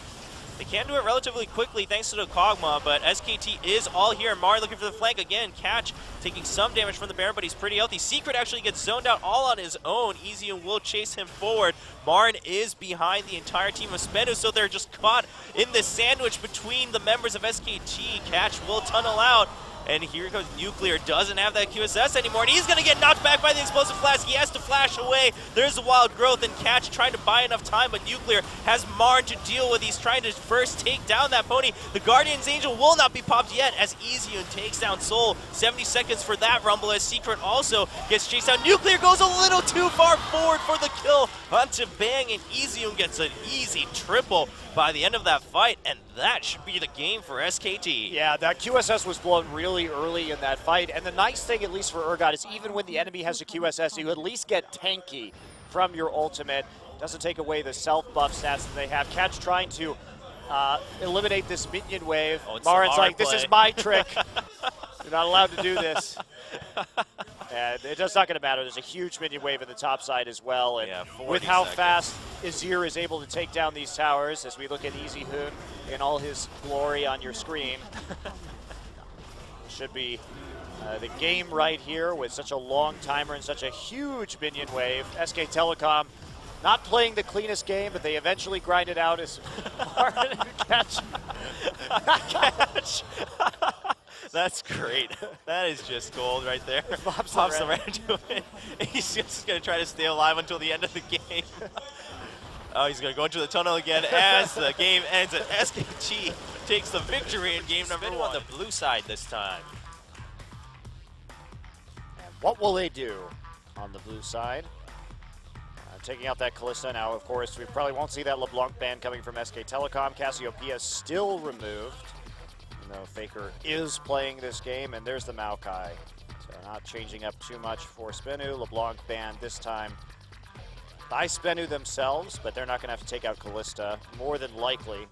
They can do it relatively quickly thanks to the Kog'Maw, but SKT is all here. Marin looking for the flank again. Catch taking some damage from the Baron, but he's pretty healthy. Secret actually gets zoned out all on his own. Easy will chase him forward. Marin is behind the entire team of Sbenu, so they're just caught in this sandwich between the members of SKT. Catch will tunnel out. And here goes Nuclear, doesn't have that QSS anymore, and he's going to get knocked back by the explosive flash. He has to flash away. There's the wild growth, and Catch trying to buy enough time, but Nuclear has Marin to deal with. He's trying to first take down that pony. The Guardian's Angel will not be popped yet as Easy takes down Soul. 70 seconds for that rumble as Secret also gets chased down. Nuclear goes a little too far forward for the kill onto Bang, and Easy gets an easy triple by the end of that fight, and that should be the game for SKT. Yeah, that QSS was blown really early in that fight, and the nice thing, at least for Urgot, is even when the enemy has a QSS, you at least get tanky from your ultimate. Doesn't take away the self-buff stats that they have. Catch trying to eliminate this minion wave. Oh, Marin's like, this is my trick. You're not allowed to do this. And it's not going to matter. There's a huge minion wave in the top side as well. And yeah, with how seconds. fast Azir is able to take down these towers, as we look at Easy Hoon in all his glory on your screen, should be the game right here with such a long timer and such a huge minion wave. SK Telecom not playing the cleanest game, but they eventually grind it out as Marin and Catch. Catch. That's great. That is just gold right there. Pops around to it. He's just going to try to stay alive until the end of the game. Oh, he's going to go into the tunnel again as the game ends, and SKT takes the victory in game number 1. On the blue side this time. And what will they do on the blue side? Taking out that Kalista now, of course, we probably won't see that LeBlanc ban coming from SK Telecom. Cassiopeia still removed. No, Faker is playing this game, and there's the Maokai. So not changing up too much for Sbenu. LeBlanc banned this time by Sbenu themselves, but they're not going to have to take out Kalista, more than likely.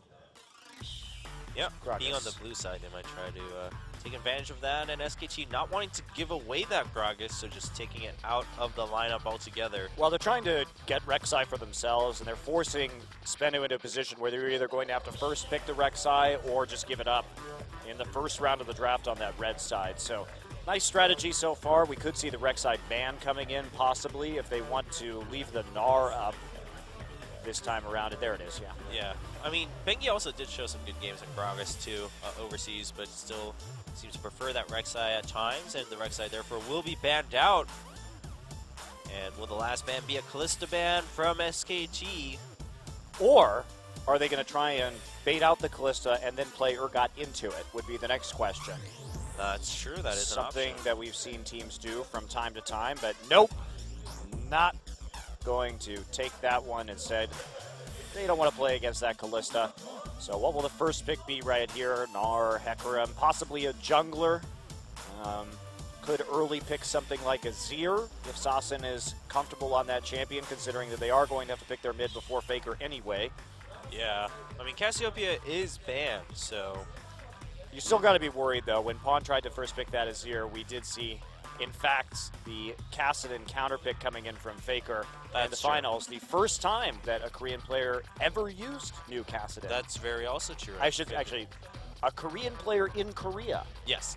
Yep, being on the blue side, they might try to take advantage of that, and SKT not wanting to give away that Gragas, so just taking it out of the lineup altogether. Well, they're trying to get Rek'Sai for themselves, and they're forcing Sbenu into a position where they're either going to have to first pick the Rek'Sai or just give it up in the first round of the draft on that red side. So nice strategy so far. We could see the Rek'Sai ban coming in possibly if they want to leave the Gnar up this time around. And there it is, yeah. Yeah. I mean, Bengi also did show some good games in Gragas too, overseas, but still seems to prefer that Rek'Sai at times, and the Rek'Sai therefore will be banned out. And will the last ban be a Kalista ban from SKT? Or are they going to try and bait out the Kalista and then play Urgot into it, would be the next question. That's true, that is something an option that we've seen teams do from time to time, but nope, not going to take that one. Instead, they don't want to play against that Kalista. So what will the first pick be right here? Gnar, Hecarim, possibly a jungler. could early pick something like a Azir if Sasin is comfortable on that champion, considering that they are going to have to pick their mid before Faker anyway. Yeah, I mean, Cassiopeia is banned, so... You still got to be worried, though. When Pawn tried to first pick that Azir, we did see, in fact, the Kassadin counter pick coming in from Faker in the finals. The first time that a Korean player ever used new Kassadin. That's very also true. I should actually... A Korean player in Korea. Yes.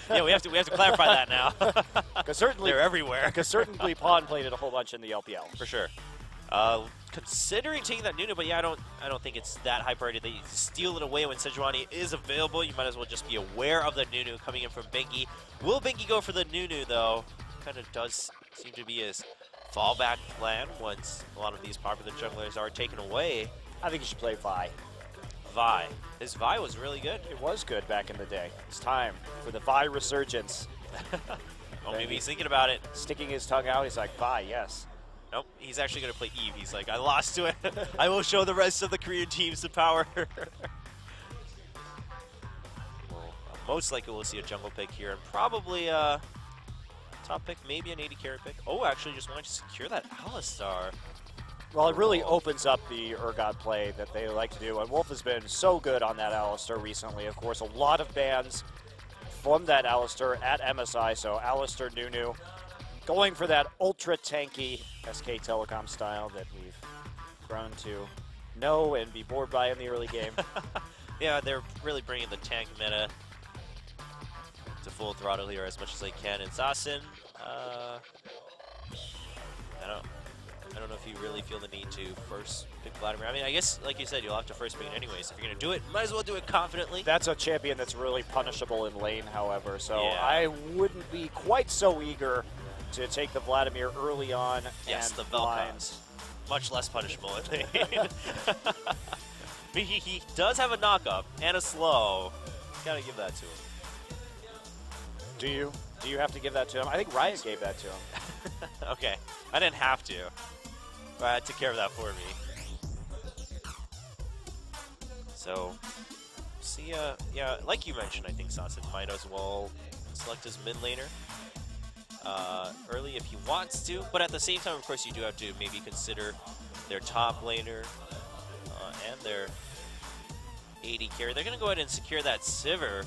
Yeah, we have to clarify that now. Because certainly they're everywhere. Because certainly Pawn played it a whole bunch in the LPL for sure. Considering taking that Nunu, but yeah, I don't think it's that high priority that you steal it away when Sejuani is available. You might as well just be aware of the Nunu coming in from Bengi. Will Bengi go for the Nunu though? Kind of does seem to be his fallback plan once a lot of these popular junglers are taken away. I think you should play Vi. Vi. His Vi was really good. It was good back in the day. It's time for the Vi resurgence. Well, maybe he's thinking about it. Sticking his tongue out, he's like, Vi, yes. Nope, he's actually going to play Eve. He's like, I lost to it. I will show the rest of the Korean teams the power. Well, most likely we'll see a jungle pick here, and probably a top pick, maybe an 80 carry pick. Oh, actually just wanted to secure that Alistar. Well, it really opens up the Urgot play that they like to do, and Wolf has been so good on that Alistar recently. Of course, a lot of bans from that Alistar at MSI, so Alistar Nunu going for that ultra tanky SK Telecom style that we've grown to know and be bored by in the early game. Yeah, they're really bringing the tank meta to full throttle here as much as they can. And Sasin, I don't know if you really feel the need to first pick Vladimir. I mean, I guess, like you said, you'll have to first pick it anyways. If you're going to do it, might as well do it confidently. That's a champion that's really punishable in lane, however, so yeah. I wouldn't be quite so eager to take the Vladimir early on. Yes, and the Vel'Koz. Much less punishable in lane. I mean, he does have a knock-up and a slow. Gotta give that to him. Do you? Do you have to give that to him? I think Riot gave that to him. Okay, I didn't have to. But took care of that for me. So, see, yeah, like you mentioned, I think Sasin might as well select his mid laner early if he wants to. But at the same time, of course, you do have to maybe consider their top laner and their AD carry. They're going to go ahead and secure that Sivir.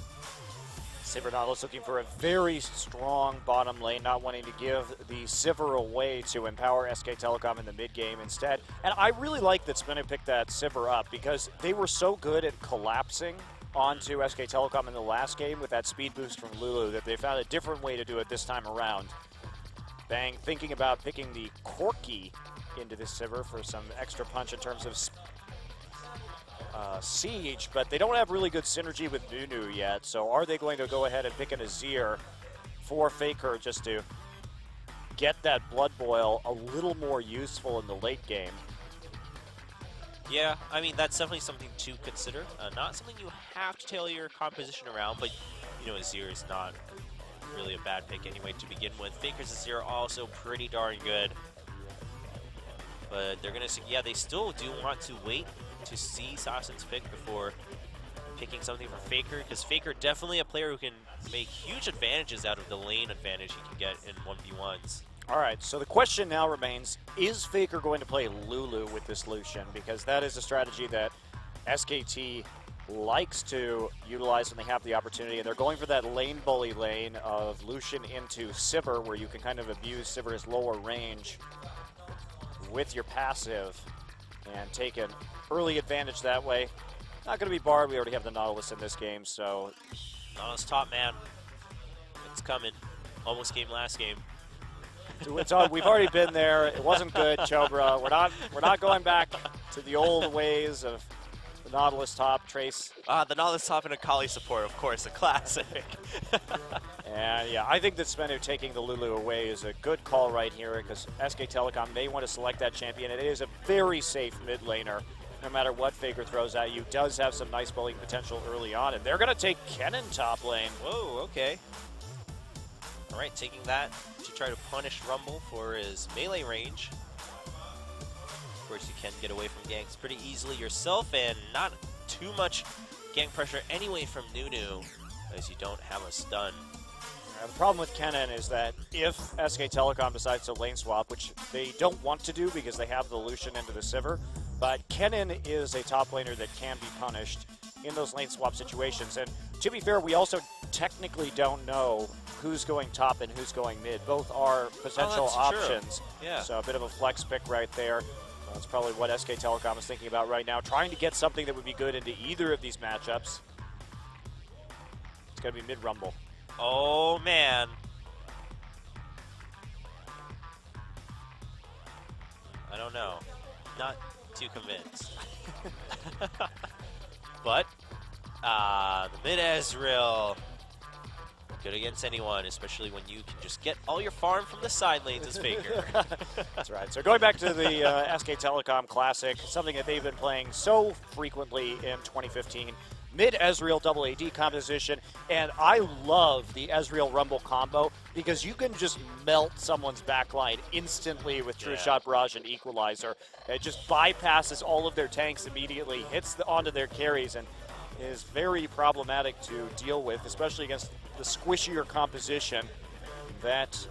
Sivir Nautilus looking for a very strong bottom lane, not wanting to give the Sivir away to empower SK Telecom in the mid game instead. And I really like that Sbenu picked that Sivir up because they were so good at collapsing onto SK Telecom in the last game with that speed boost from Lulu that they found a different way to do it this time around. Bang, thinking about picking the Corki into this Sivir for some extra punch in terms of Siege, but they don't have really good synergy with Nunu yet, so are they going to go ahead and pick an Azir for Faker just to get that Blood Boil a little more useful in the late game? Yeah, I mean, that's definitely something to consider. Not something you have to tailor your composition around, but, you know, Azir is not really a bad pick anyway to begin with. Faker's Azir also pretty darn good. But they're going to, yeah, they still do want to wait to see Sasin's pick before picking something for Faker, because Faker definitely a player who can make huge advantages out of the lane advantage he can get in 1v1s. All right, so the question now remains, is Faker going to play Lulu with this Lucian? Because that is a strategy that SKT likes to utilize when they have the opportunity, and they're going for that lane bully lane of Lucian into Sivir, where you can kind of abuse Sivir's lower range with your passive and take an early advantage that way. Not going to be barred. We already have the Nautilus in this game, so... Nautilus top, man. It's coming. Almost game last game. It's on. We've already been there. It wasn't good, Chobra. We're not going back to the old ways of the Nautilus top. Trace. The Nautilus top and a Kali support, of course, a classic. And yeah, I think that Sbenu taking the Lulu away is a good call right here, because SK Telecom may want to select that champion. It is a very safe mid laner, no matter what Faker throws at you. Does have some nice bullying potential early on, and they're going to take Kennen top lane. Whoa, okay. All right, taking that to try to punish Rumble for his melee range. Of course, you can get away from ganks pretty easily yourself, and not too much gank pressure anyway from Nunu, as you don't have a stun. The problem with Kennen is that if SK Telecom decides to lane swap, which they don't want to do because they have the Lucian into the Sivir, but Kennen is a top laner that can be punished in those lane swap situations. And to be fair, we also technically don't know who's going top and who's going mid. Both are potential options. Yeah. So a bit of a flex pick right there. That's probably what SK Telecom is thinking about right now, trying to get something that would be good into either of these matchups. It's going to be mid-rumble. Oh, man. I don't know. Not too convinced. But, the mid-Ezreal. Good against anyone, especially when you can just get all your farm from the side lanes as Faker. That's right. So going back to the SK Telecom Classic, something that they've been playing so frequently in 2015, mid-Ezreal double AD composition, and I love the Ezreal Rumble combo because you can just melt someone's backline instantly with True Shot Barrage and Equalizer. It just bypasses all of their tanks immediately, hits onto their carries, and is very problematic to deal with, especially against the squishier composition that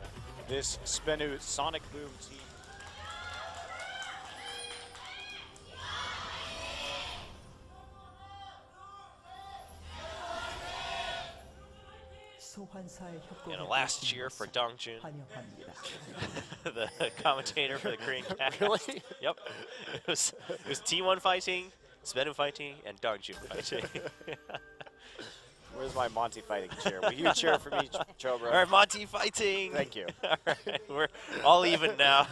this Sbenu Sonicboom team. And a last cheer for Dongjun, the commentator for the Korean cast. Really? Yep. It was T1 fighting, Sbenu fighting, and Dongjun fighting. Where's my Monty fighting chair? Will you cheer for me, Chobra? All right, Monty fighting. Thank you. All right, we're all even now.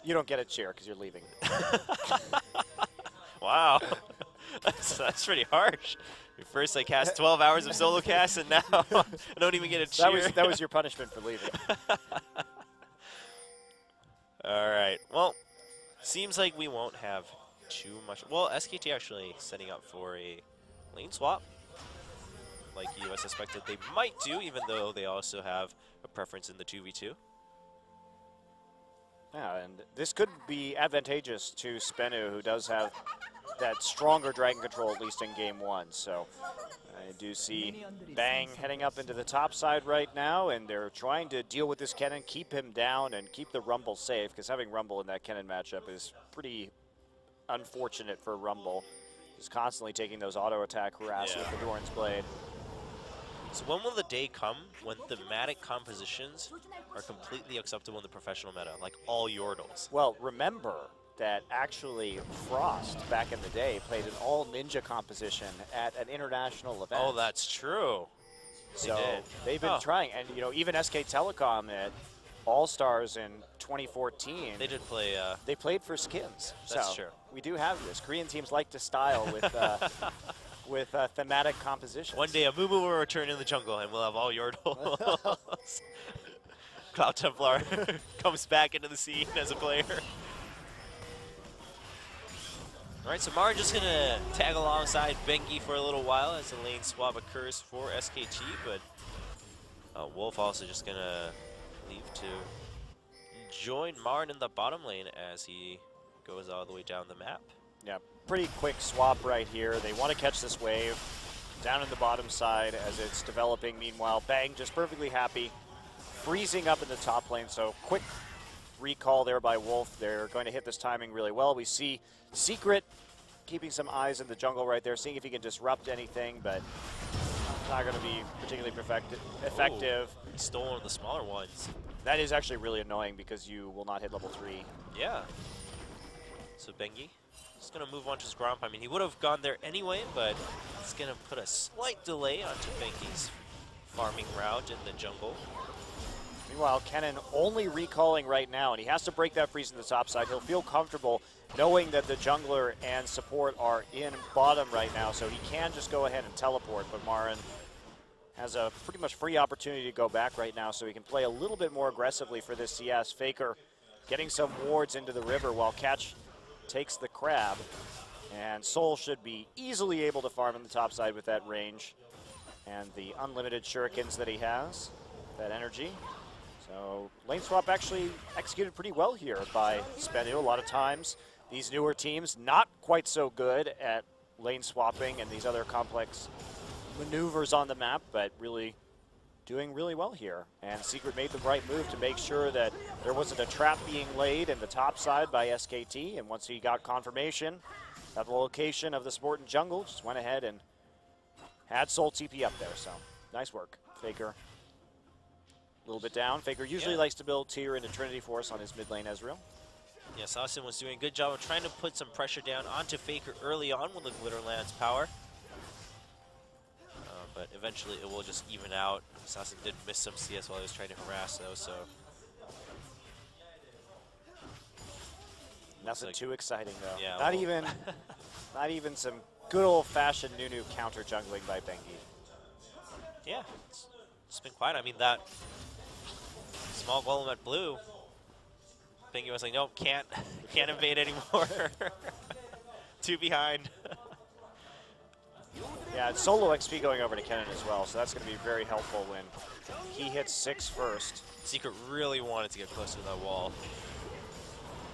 You don't get a chair because you're leaving. Wow, that's pretty harsh. First I cast 12 hours of solo cast, and now I don't even get a cheer. That was your punishment for leaving. All right, well, seems like we won't have too much. Well, SKT actually setting up for a lane swap, like you suspected they might do, even though they also have a preference in the 2v2. Yeah, and this could be advantageous to Sbenu, who does have that stronger Dragon Control, at least in game one. So I do see Bang heading up into the top side right now, and they're trying to deal with this Kennen, keep him down, and keep the Rumble safe, because having Rumble in that Kennen matchup is pretty unfortunate for Rumble. He's constantly taking those auto attack harass with the Doran's Blade. So when will the day come when thematic compositions are completely acceptable in the professional meta, like all Yordles? Well, remember that actually Frost, back in the day, played an all ninja composition at an international event. Oh, that's true. So they've been trying, and you know, even SK Telecom at All-Stars in 2014. They did play. They played for skins. That's so true. We do have this. Korean teams like to style with thematic compositions. One day a Moo will return in the jungle, and we'll have all Yordles. Cloud Templar comes back into the scene as a player. All right, so Mara just going to tag alongside Bengi for a little while as the lane swap occurs for SKT, but Wolf also just going to leave to join Marn in the bottom lane as he goes all the way down the map. Yeah, pretty quick swap right here. They want to catch this wave down in the bottom side as it's developing. Meanwhile, Bang just perfectly happy, freezing up in the top lane. So quick recall there by Wolf. They're going to hit this timing really well. We see Secret keeping some eyes in the jungle right there, seeing if he can disrupt anything, but not going to be particularly effective. Ooh, he stole one of the smaller ones. That is actually really annoying because you will not hit level 3. Yeah. So Bengi just going to move on to his Gromp. I mean, he would have gone there anyway, but it's going to put a slight delay onto Bengi's farming route in the jungle. Meanwhile, Kennen only recalling right now, and he has to break that freeze in the top side. He'll feel comfortable knowing that the jungler and support are in bottom right now, so he can just go ahead and teleport, but Marin has a pretty much free opportunity to go back right now, so he can play a little bit more aggressively for this CS. Faker getting some wards into the river while Catch takes the crab, and Soul should be easily able to farm in the top side with that range and the unlimited shurikens that he has, that energy. So lane swap actually executed pretty well here by Sbenu. A lot of times these newer teams not quite so good at lane swapping and these other complex maneuvers on the map, but really doing really well here. And Secret made the right move to make sure that there wasn't a trap being laid in the top side by SKT. And once he got confirmation of the location of the support in jungle, just went ahead and had Soul TP up there. So nice work. Faker a little bit down. Faker usually likes to build tier into Trinity Force on his mid lane Ezreal. Yeah, Saucin was doing a good job of trying to put some pressure down onto Faker early on with the Glitterlands power. But eventually it will just even out. Saucin did miss some CS while he was trying to harass though, so. Nothing too exciting though. Yeah, not even some good old-fashioned Nunu counter jungling by Bengi. Yeah, it's been quiet. I mean, that small golem at blue, Bengi was like, nope, can't invade anymore. Two behind. Yeah, it's solo XP going over to Kennen as well, so that's going to be very helpful when he hits 6 first. Secret really wanted to get close to that wall,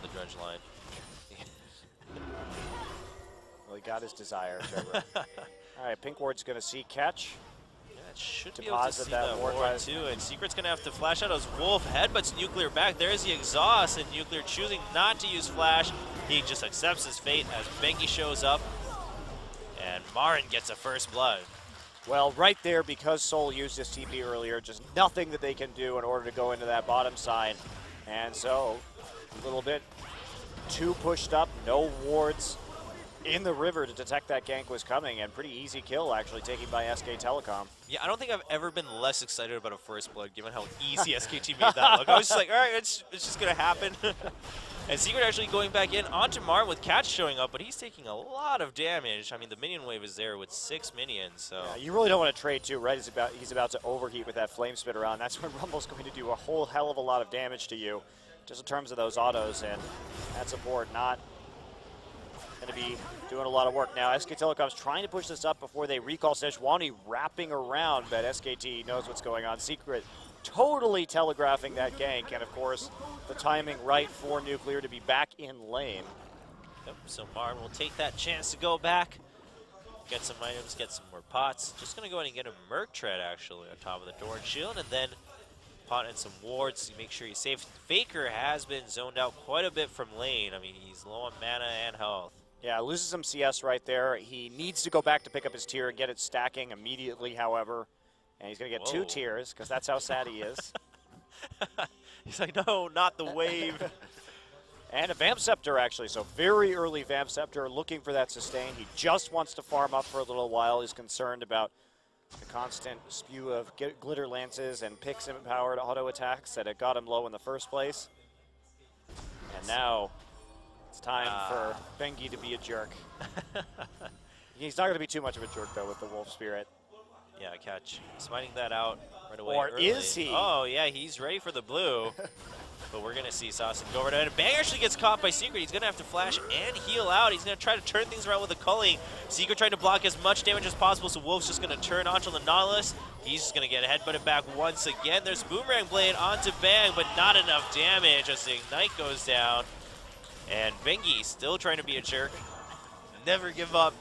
the dredge line. Well, he got his desire, Trevor. All right, Pink Ward's going to see catch. Yeah, it should be able to see that ward too, and Secret's going to have to flash out as Wolf headbutts Nuclear back. There's the exhaust, and Nuclear choosing not to use flash. He just accepts his fate as Bengi shows up. And Marin gets a first blood. Well, right there, because Soul used his TP earlier, just nothing that they can do in order to go into that bottom side. And so, a little bit too pushed up, no wards in the river to detect that gank was coming, and pretty easy kill, actually, taken by SK Telecom. Yeah, I don't think I've ever been less excited about a first blood, given how easy SKT made that look. I was just like, all right, it's just going to happen. And Secret actually going back in onto Marin with Catch showing up, but he's taking a lot of damage. I mean, the minion wave is there with 6 minions, so. Yeah, you really don't want to trade too, right? He's about to overheat with that flame spit around. That's when Rumble's going to do a whole hell of a lot of damage to you, just in terms of those autos, and that support not going to be doing a lot of work. Now, SK Telecom's trying to push this up before they recall Sejuani wrapping around, but SKT knows what's going on. Secret totally telegraphing that gank, and of course, the timing right for Nuclear to be back in lane. Yep, so Marin will take that chance to go back, get some items, get some more pots. Just going to go ahead and get a Merc Tread, actually, on top of the door and shield, and then pot in some wards to make sure he's safe. Faker has been zoned out quite a bit from lane. I mean, he's low on mana and health. Yeah, loses some CS right there. He needs to go back to pick up his tier and get it stacking immediately, however. And he's going to get 2 tiers, because that's how sad he is. He's like, no, not the wave. And a Vamp Scepter, actually. So very early Vamp Scepter, looking for that sustain. He just wants to farm up for a little while. He's concerned about the constant spew of Glitter Lances and Pix-empowered auto attacks that had got him low in the first place. And now it's time for Bengi to be a jerk. He's not going to be too much of a jerk, though, with the Wolf Spirit. Yeah, Catch smiting that out right away. Or early. is he? Oh, yeah, he's ready for the blue. But we're going to see Saucin go over to it. Bang actually gets caught by Secret. He's going to have to flash and heal out. He's going to try to turn things around with a culling. Secret trying to block as much damage as possible, so Wolf's just going to turn onto the Nautilus. He's just going to get headbutted back once again. There's Boomerang Blade onto Bang, but not enough damage as the Ignite goes down. And Bengi still trying to be a jerk. Never give up.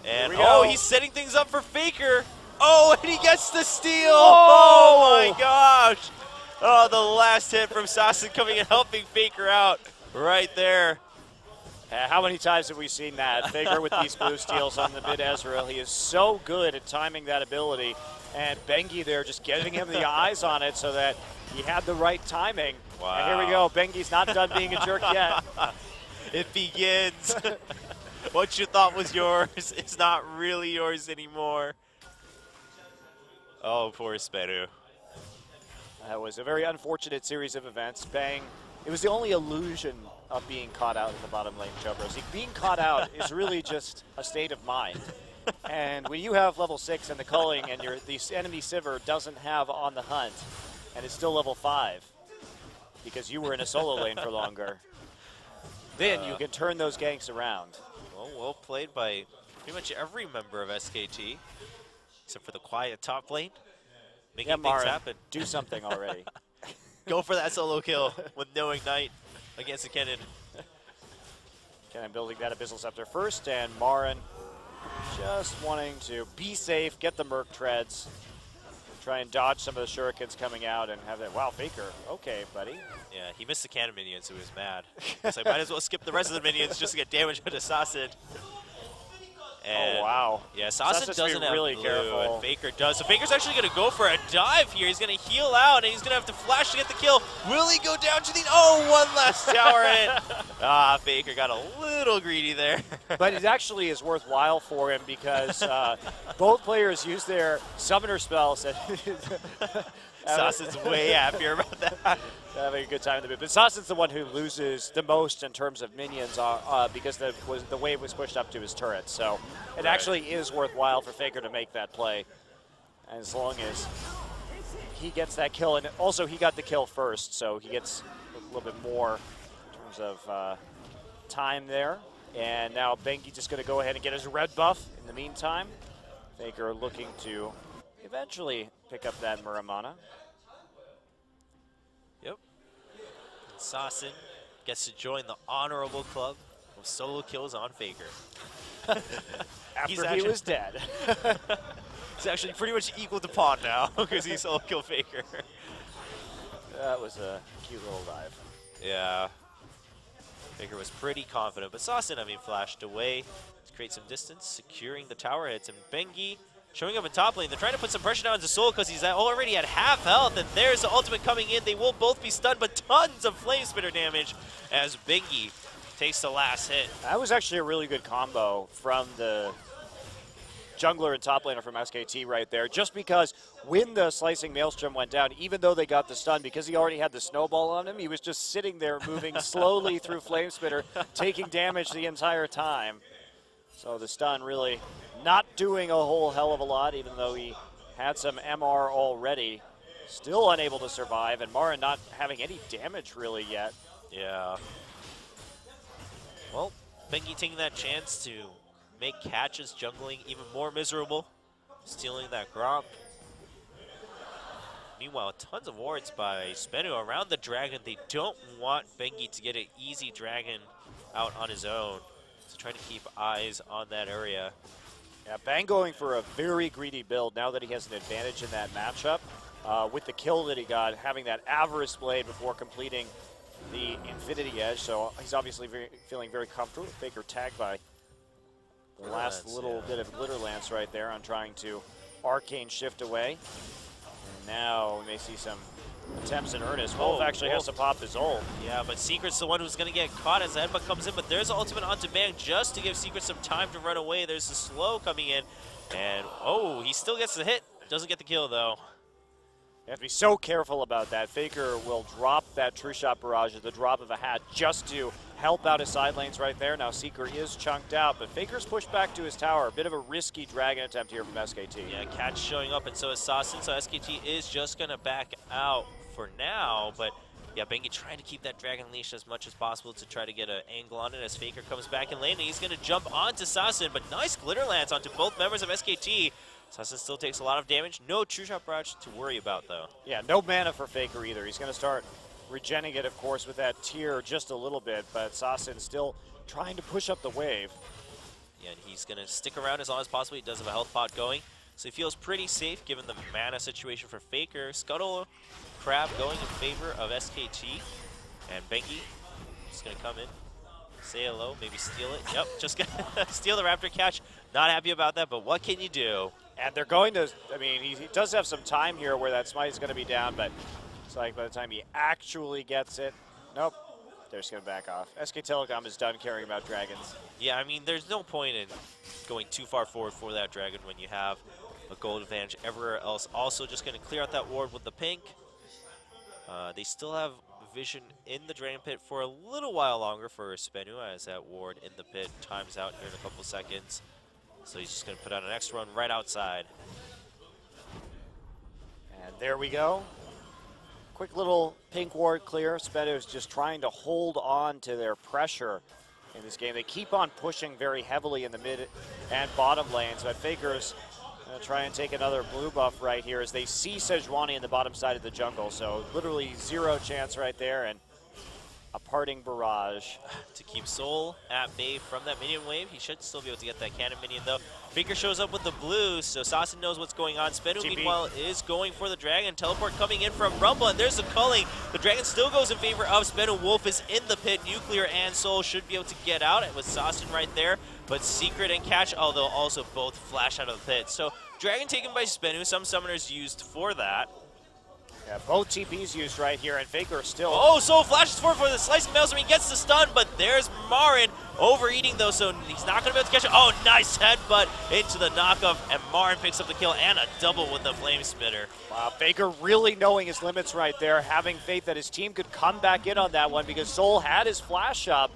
And he's setting things up for Faker. Oh, and he gets the steal. Oh my gosh. Oh, the last hit from Saucin coming and helping Faker out right there. How many times have we seen that? Faker with these blue steals on the mid Ezreal. He is so good at timing that ability. And Bengi there just giving him the eyes on it so that he had the right timing. Wow. And here we go. Bengi's not done being a jerk yet. It begins. What you thought was yours is not really yours anymore. Oh, poor Sbenu. That was a very unfortunate series of events. Bang. It was the only illusion of being caught out in the bottom lane, Chobro. See, being caught out is really just a state of mind. And when you have level 6 and the culling and the enemy Sivir doesn't have on the hunt, and it's still level 5, because you were in a solo lane for longer, then you can turn those ganks around. Well played by pretty much every member of SKT, except for the quiet top lane, making things happen. Do something already. Go for that solo kill with no Ignite against a Kennen. Kennen building that Abyssal Scepter first, and Marin Just wanting to be safe, get the Merc treads, try and dodge some of the shurikens coming out and have that. Wow, Faker. Okay, buddy. Yeah, he missed the cannon minions, so he was mad. So I might as well skip the rest of the minions just to get damage into Sasin. And oh, wow. Yeah, Sasin doesn't have really blue, careful. and Faker does. So Faker's actually going to go for a dive here. He's going to heal out, and he's going to have to flash to get the kill. Will he go down to the... Oh, one last tower hit. Faker got a little greedy there. But it actually is worthwhile for him because both players use their summoner spells. Sasin's way happier about that. Having a good time in the mid. But Sasin's the one who loses the most in terms of minions because the wave was pushed up to his turret. So it actually is worthwhile for Faker to make that play. And as long as he gets that kill, and also he got the kill first, so he gets a little bit more in terms of time there. And now Bengi just going to go ahead and get his red buff in the meantime. Faker looking to eventually pick up that Muramana. Yep. And Sasin gets to join the honorable club of solo kills on Faker. After he was dead. He's actually pretty much equal to Pawn now because he solo killed Faker. That was a cute little dive. Yeah. Faker was pretty confident, but Sasin, I mean, flashed away to create some distance, securing the tower hits, and Bengi showing up in top lane. They're trying to put some pressure down into Soul because he's already at half health, and there's the ultimate coming in. They will both be stunned, but tons of Flame Spitter damage as Bengi takes the last hit. That was actually a really good combo from the jungler and top laner from SKT right there, just because when the Slicing Maelstrom went down, even though they got the stun, because he already had the snowball on him, he was just sitting there moving slowly through Flame Spitter, taking damage the entire time. So the stun really not doing a whole hell of a lot, even though he had some MR already. Still unable to survive, and Mara not having any damage really yet. Yeah. Well, Bengi taking that chance to make catches jungling even more miserable, stealing that Gromp. Meanwhile, tons of wards by Sbenu around the dragon. They don't want Bengi to get an easy dragon out on his own, so trying to keep eyes on that area. Yeah, Bang going for a very greedy build now that he has an advantage in that matchup. With the kill that he got, having that Avarice Blade before completing the Infinity Edge, so he's obviously feeling very comfortable. Faker tagged by the last little bit of Glitter Lance right there on trying to Arcane Shift away. And now we may see some attempts in earnest. Wolf actually has to pop his ult. Yeah, but Secret's the one who's going to get caught as the headbutt comes in, but there's the ultimate onto Bang just to give Secret some time to run away. There's the slow coming in, and he still gets the hit. Doesn't get the kill, though. You have to be so careful about that. Faker will drop that True Shot Barrage at the drop of a hat just to help out his side lanes right there. Now Seeker is chunked out, but Faker's pushed back to his tower. A bit of a risky dragon attempt here from SKT. Yeah, Cat's showing up, and so is Sasin, so SKT is just going to back out for now, but yeah, Bengi trying to keep that dragon leash as much as possible to try to get an angle on it as Faker comes back in lane, and he's going to jump onto Sasin, but nice Glitter Lance onto both members of SKT. Sasin still takes a lot of damage. No True Shot Barrage to worry about, though. Yeah, no mana for Faker either. He's going to start regenning it, of course, with that tier just a little bit, but Sasin still trying to push up the wave. Yeah, and he's going to stick around as long as possible. He does have a health pot going, so he feels pretty safe given the mana situation for Faker. Scuttle Crab going in favor of SKT, and Bengi just going to come in, say hello, maybe steal it. Yep, just going to steal the Raptor catch. Not happy about that, but what can you do? And they're going to, I mean, he does have some time here where that smite is going to be down, but it's like by the time he actually gets it, nope, they're just going to back off. SK Telecom is done caring about dragons. Yeah, I mean, there's no point in going too far forward for that dragon when you have a gold advantage everywhere else. Also, just going to clear out that ward with the pink. They still have vision in the dragon pit for a little while longer for Sbenu, as that ward in the pit times out here in a couple seconds. So he's just going to put out an extra one right outside. And there we go. Quick little pink ward clear. Sbenu is just trying to hold on to their pressure in this game. They keep on pushing very heavily in the mid and bottom lanes, but Faker's going to try and take another blue buff right here as they see Sejuani in the bottom side of the jungle. So literally zero chance right there, and a parting barrage. To keep Soul at bay from that minion wave. He should still be able to get that cannon minion though. Faker shows up with the blue, so Sasin knows what's going on. Sbenu, meanwhile, is going for the Dragon. Teleport coming in from Rumble, and there's the culling. The Dragon still goes in favor of Sbenu. Wolf is in the pit. Nuclear and Soul should be able to get out. It was Sasin right there, but Secret and Catch, although also both flash out of the pit. So Dragon taken by Sbenu, some summoners used for that. Yeah, both TPs used right here, and Faker still... Oh, Soul flashes forward for the slicing maelstrom. He gets the stun, but there's Marin overeating, though, so he's not going to be able to catch it. Oh, nice headbutt into the knockoff, and Marin picks up the kill and a double with the Flame Spitter. Wow, Faker really knowing his limits right there, having faith that his team could come back in on that one because Soul had his flash up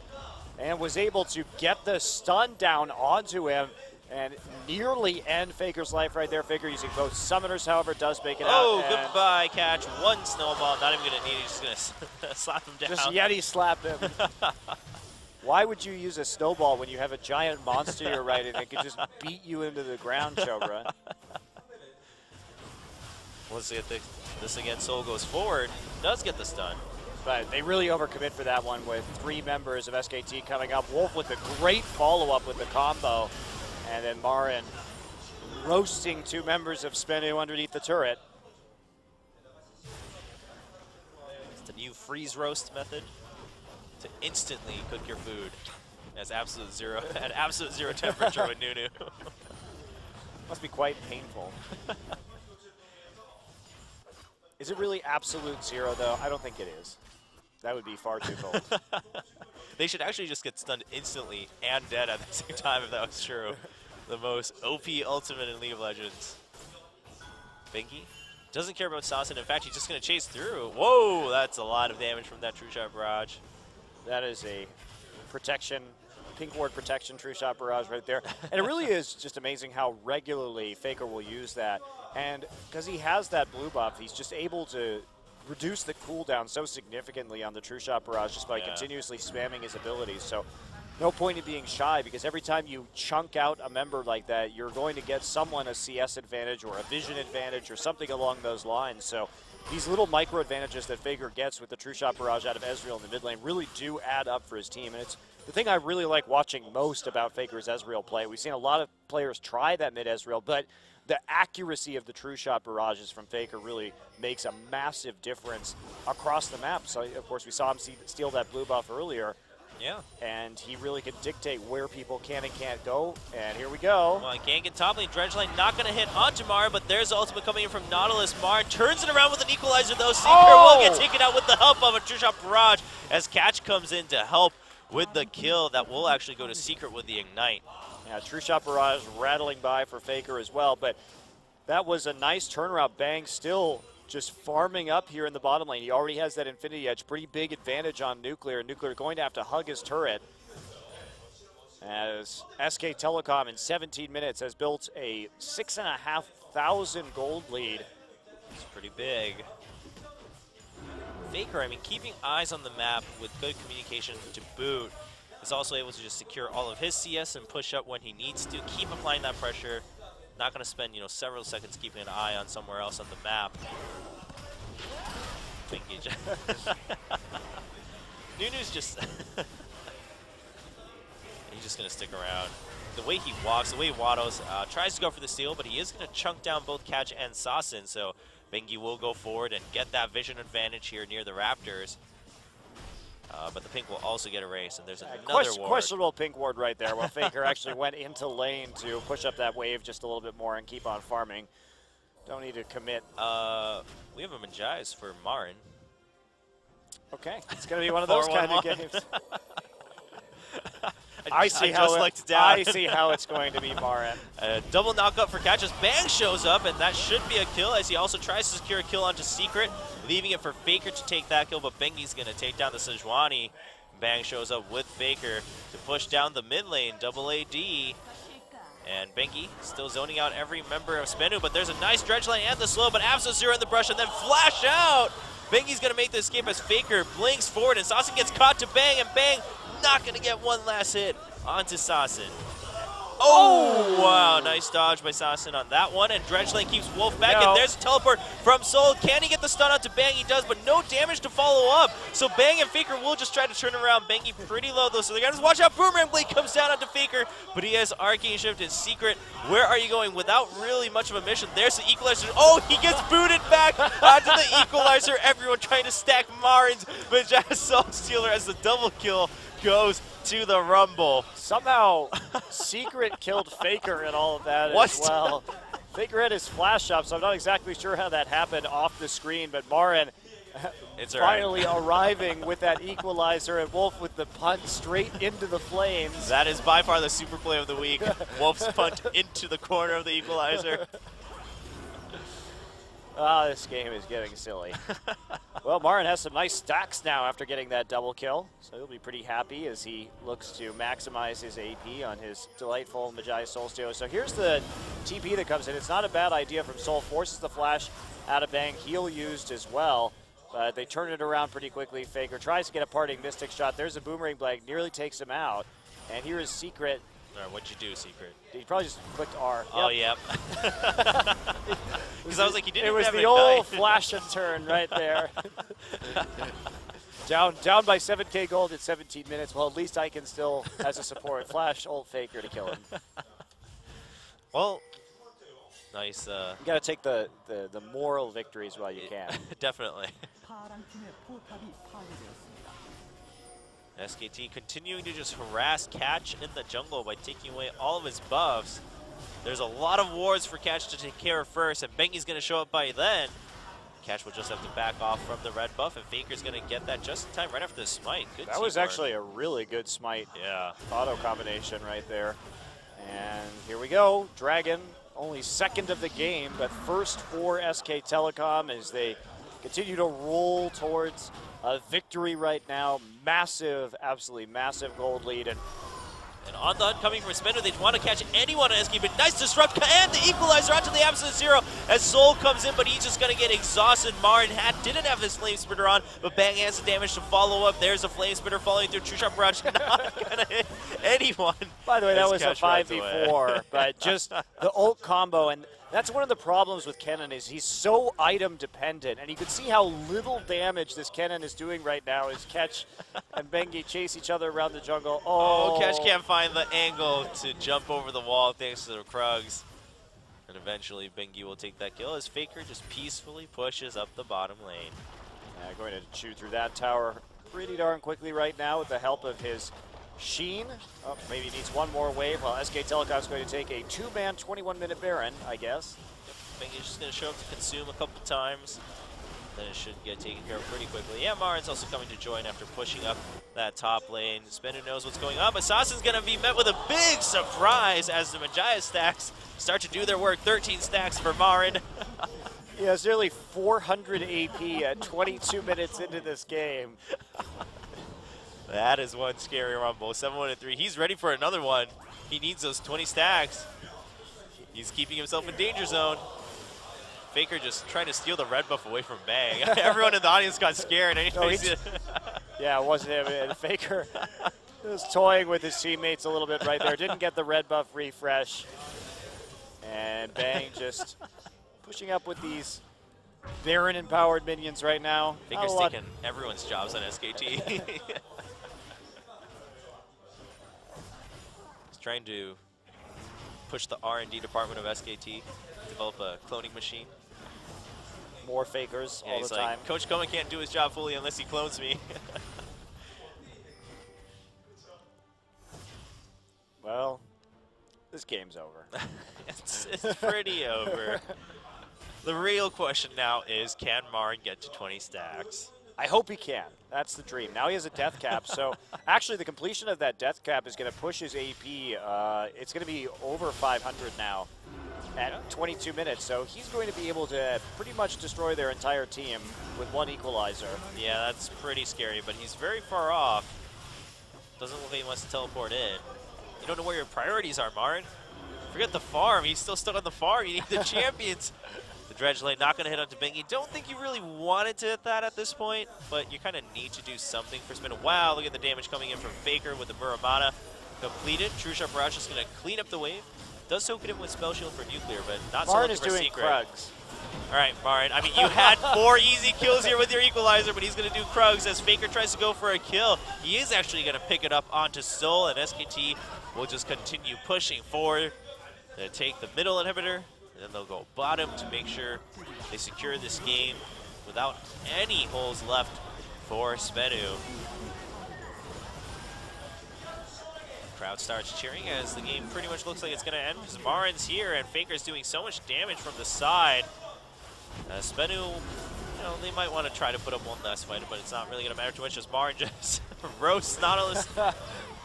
and was able to get the stun down onto him and nearly end Faker's life right there. Faker using both summoners, however, does make it out. Oh, goodbye, Catch. One snowball. Not even going to need it. He's just going to slap him down. Just Yeti slap him. Why would you use a snowball when you have a giant monster you're riding that could just beat you into the ground, Chobra? Let's see if this again. Soul goes forward. Does get the stun. But they really overcommit for that one with 3 members of SKT coming up. Wolf with a great follow-up with the combo. And then Marin roasting 2 members of Sbenu underneath the turret. It's the new freeze roast method to instantly cook your food at absolute zero temperature with Nunu. Must be quite painful. Is it really absolute zero though? I don't think it is. That would be far too cold. They should actually just get stunned instantly and dead at the same time if that was true. The most OP ultimate in League of Legends. Binky doesn't care about Sasin. In fact, he's just going to chase through. Whoa, that's a lot of damage from that True Shot Barrage. That is a protection, pink ward protection True Shot Barrage right there. And it really is just amazing how regularly Faker will use that. And because he has that blue buff, he's just able to reduce the cooldown so significantly on the True Shot Barrage just by continuously spamming his abilities. So no point in being shy because every time you chunk out a member like that, you're going to get someone a CS advantage or a vision advantage or something along those lines. So these little micro advantages that Faker gets with the True Shot Barrage out of Ezreal in the mid lane really do add up for his team. And it's the thing I really like watching most about Faker's Ezreal play. We've seen a lot of players try that mid Ezreal, but the accuracy of the True Shot Barrages from Faker really makes a massive difference across the map. So, of course, we saw him steal that blue buff earlier. Yeah. And he really can dictate where people can and can't go. And here we go. Well, Gank and top lane, Dredgeline not going to hit onto Marin, but there's the ultimate coming in from Nautilus. Marin turns it around with an equalizer, though. Secret will get taken out with the help of a True Shot Barrage as Catch comes in to help with the kill. That will actually go to Secret with the Ignite. Yeah, True Shot Barrage rattling by for Faker as well, but that was a nice turnaround. Bang still just farming up here in the bottom lane. He already has that Infinity Edge, pretty big advantage on Nuclear. Nuclear going to have to hug his turret as SK Telecom in 17 minutes has built a 6,500 gold lead. It's pretty big. Faker, I mean, keeping eyes on the map with good communication to boot, is also able to just secure all of his CS and push up when he needs to, keep applying that pressure. Not going to spend, several seconds keeping an eye on somewhere else on the map. Nunu's just... He's just going to stick around. The way he walks, the way he waddles, tries to go for the steal, but he is going to chunk down both Catch and Sasin, so Bengi will go forward and get that vision advantage here near the Raptors. But the pink will also get erased, and there's another ward. Questionable pink ward right there, while Faker actually went into lane to push up that wave just a little bit more and keep on farming. Don't need to commit. We have a Manjais for Marin. Okay, it's going to be one of those kind of games. I see how it's going to be Marin. Double knockup for Catch as Bang shows up, and that should be a kill as he also tries to secure a kill onto Secret, leaving it for Faker to take that kill, but Bengi's going to take down the Sejuani. Bang shows up with Faker to push down the mid lane, double AD. And Bengi still zoning out every member of Sbenu, but there's a nice Dredgeline and the slow, but Absol Zero in the brush and then flash out! Bengi's going to make the escape as Faker blinks forward, and Sasin gets caught to Bang, and Bang not going to get one last hit onto Sasin. Oh, wow, nice dodge by Sasin on that one, and Dredgeline keeps Wolf back, and there's a teleport from Soul. Can he get the stun onto Bang? He does, but no damage to follow up. So Bang and Faker will just try to turn around. Bengi pretty low though, so they gotta just watch out. Boomerang Blade comes down onto Faker, but he has Arcane Shift and Secret. Where are you going without really much of a mission? There's the Equalizer. Oh, he gets booted back onto the Equalizer. Everyone trying to stack Marins, but Jazz Soul Stealer as the double kill goes to the Rumble. Somehow, Secret killed Faker and all of that as well. Faker had his flash up, so I'm not exactly sure how that happened off the screen, but Marin finally arriving with that Equalizer, and Wolf with the punt straight into the flames. That is by far the super play of the week. Wolf's punt into the corner of the Equalizer. Ah, this game is getting silly. Well, Marin has some nice stacks now after getting that double kill, so he'll be pretty happy as he looks to maximize his AP on his delightful Magi Soul Stealer. So here's the TP that comes in. It's not a bad idea from Soul. Forces the flash out of Bang. Heal used as well, but they turn it around pretty quickly. Faker tries to get a parting Mystic shot. There's a Boomerang Blade, nearly takes him out. And here is Secret. All right, what'd you do, Secret? He probably just clicked R. Oh, yep. Because I was like, you didn't It was have the old flash and turn right there. down by 7K gold at 17 minutes. Well, at least I can still, as a support, flash old Faker to kill him. Well, nice. You got to take the moral victories while you can. Definitely. SKT continuing to just harass Catch in the jungle by taking away all of his buffs. There's a lot of wards for Catch to take care of first, and Bengi's going to show up by then. Catch will just have to back off from the red buff, and Faker's going to get that just in time right after the smite. Good That was teamwork. actually a really good smite auto combination right there. And here we go. Dragon, only second of the game, but first for SK Telecom as they continue to roll towards a victory right now. Massive, absolutely massive gold lead. And on the hunt coming from Sbenu, they want to catch anyone on SK, but nice disrupt, and the Equalizer onto the Absolute Zero as Soul comes in, but he's just going to get exhausted. Marin didn't have his Flame Spitter on, but Bang has the damage to follow up. There's a Flame Spitter following through. True Shot Barrage not going to hit anyone. By the way, that was a 5v4, but just the ult combo, and that's one of the problems with Kennen is he's so item dependent, and you can see how little damage this Kennen is doing right now as Catch and Bengi chase each other around the jungle. Oh, Catch can't find the angle to jump over the wall thanks to the Krugs. And eventually Bengi will take that kill as Faker just peacefully pushes up the bottom lane. Going to chew through that tower pretty darn quickly right now with the help of his Sheen. Oh, maybe he needs one more wave while SK Telecom is going to take a two-man 21-minute Baron, I guess. Bengi's just going to show up to consume a couple times. Then it should get taken care of pretty quickly. Yeah, Marin's also coming to join after pushing up that top lane. Sbenu knows what's going on, but Sasa's going to be met with a big surprise as the Magi stacks start to do their work. 13 stacks for Marin. He has nearly 400 AP at 22 minutes into this game. That is one scary Rumble. 7-1-3. He's ready for another one. He needs those 20 stacks. He's keeping himself in danger zone. Faker just trying to steal the red buff away from Bang. Everyone in the audience got scared. Yeah, it wasn't him. And Faker was toying with his teammates a little bit right there. Didn't get the red buff refresh. And Bang just pushing up with these Baron-empowered minions right now. Faker's taking everyone's jobs on SKT. He's trying to push the R&D department of SKT, develop a cloning machine. More Fakers all the time. Coach Cohen can't do his job fully unless he clones me. Well, this game's over. It's pretty over. The real question now is, can Marin get to 20 stacks? I hope he can. That's the dream. Now he has a death cap, so actually the completion of that death cap is going to push his AP. It's going to be over 500 now at 22 minutes, so he's going to be able to pretty much destroy their entire team with one Equalizer. Yeah, that's pretty scary, but he's very far off. Doesn't look like he wants to teleport in. You don't know where your priorities are, Marin. Forget the farm. He's still stuck on the farm. You need the champions. The dredge lane not going to hit onto Bengi. Don't think you really wanted to hit that at this point, but you kind of need to do something for Sbenu. Wow, look at the damage coming in from Faker with the Muramana completed. True Sharp Barrage is going to clean up the wave. Does soak it in with Spell Shield for Nuclear, but not so Marin much is for doing Secret. Krugs. All right, Marin. I mean, you had 4 easy kills here with your Equalizer, but he's going to do Krugs as Faker tries to go for a kill. He is actually going to pick it up onto Soul, and SKT will just continue pushing forward. They'll take the middle inhibitor, and then they'll go bottom to make sure they secure this game without any holes left for Sbenu. Crowd starts cheering as the game pretty much looks like it's going to end because Marin's here and Faker's doing so much damage from the side. Sbenu, you know, they might want to try to put up one last fight, but it's not really going to matter too much as Marin just roasts Nautilus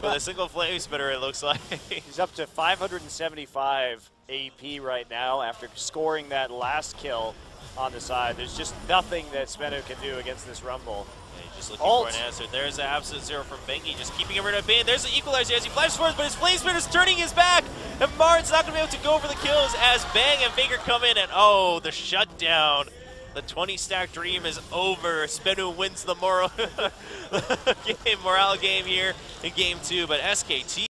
with a single flame spitter, it looks like. He's up to 575 AP right now after scoring that last kill on the side. There's just nothing that Sbenu can do against this Rumble. Just looking for an answer. There's the absolute zero from Bengi, just keeping him right up in. There's the Equalizer as he flashes forward, but his Flame Spinner's turning his back, and Marin's not going to be able to go for the kills as Bang and Faker come in, and oh, the shutdown. The 20-stack dream is over. Sbenu wins the morale game here in Game 2, but SKT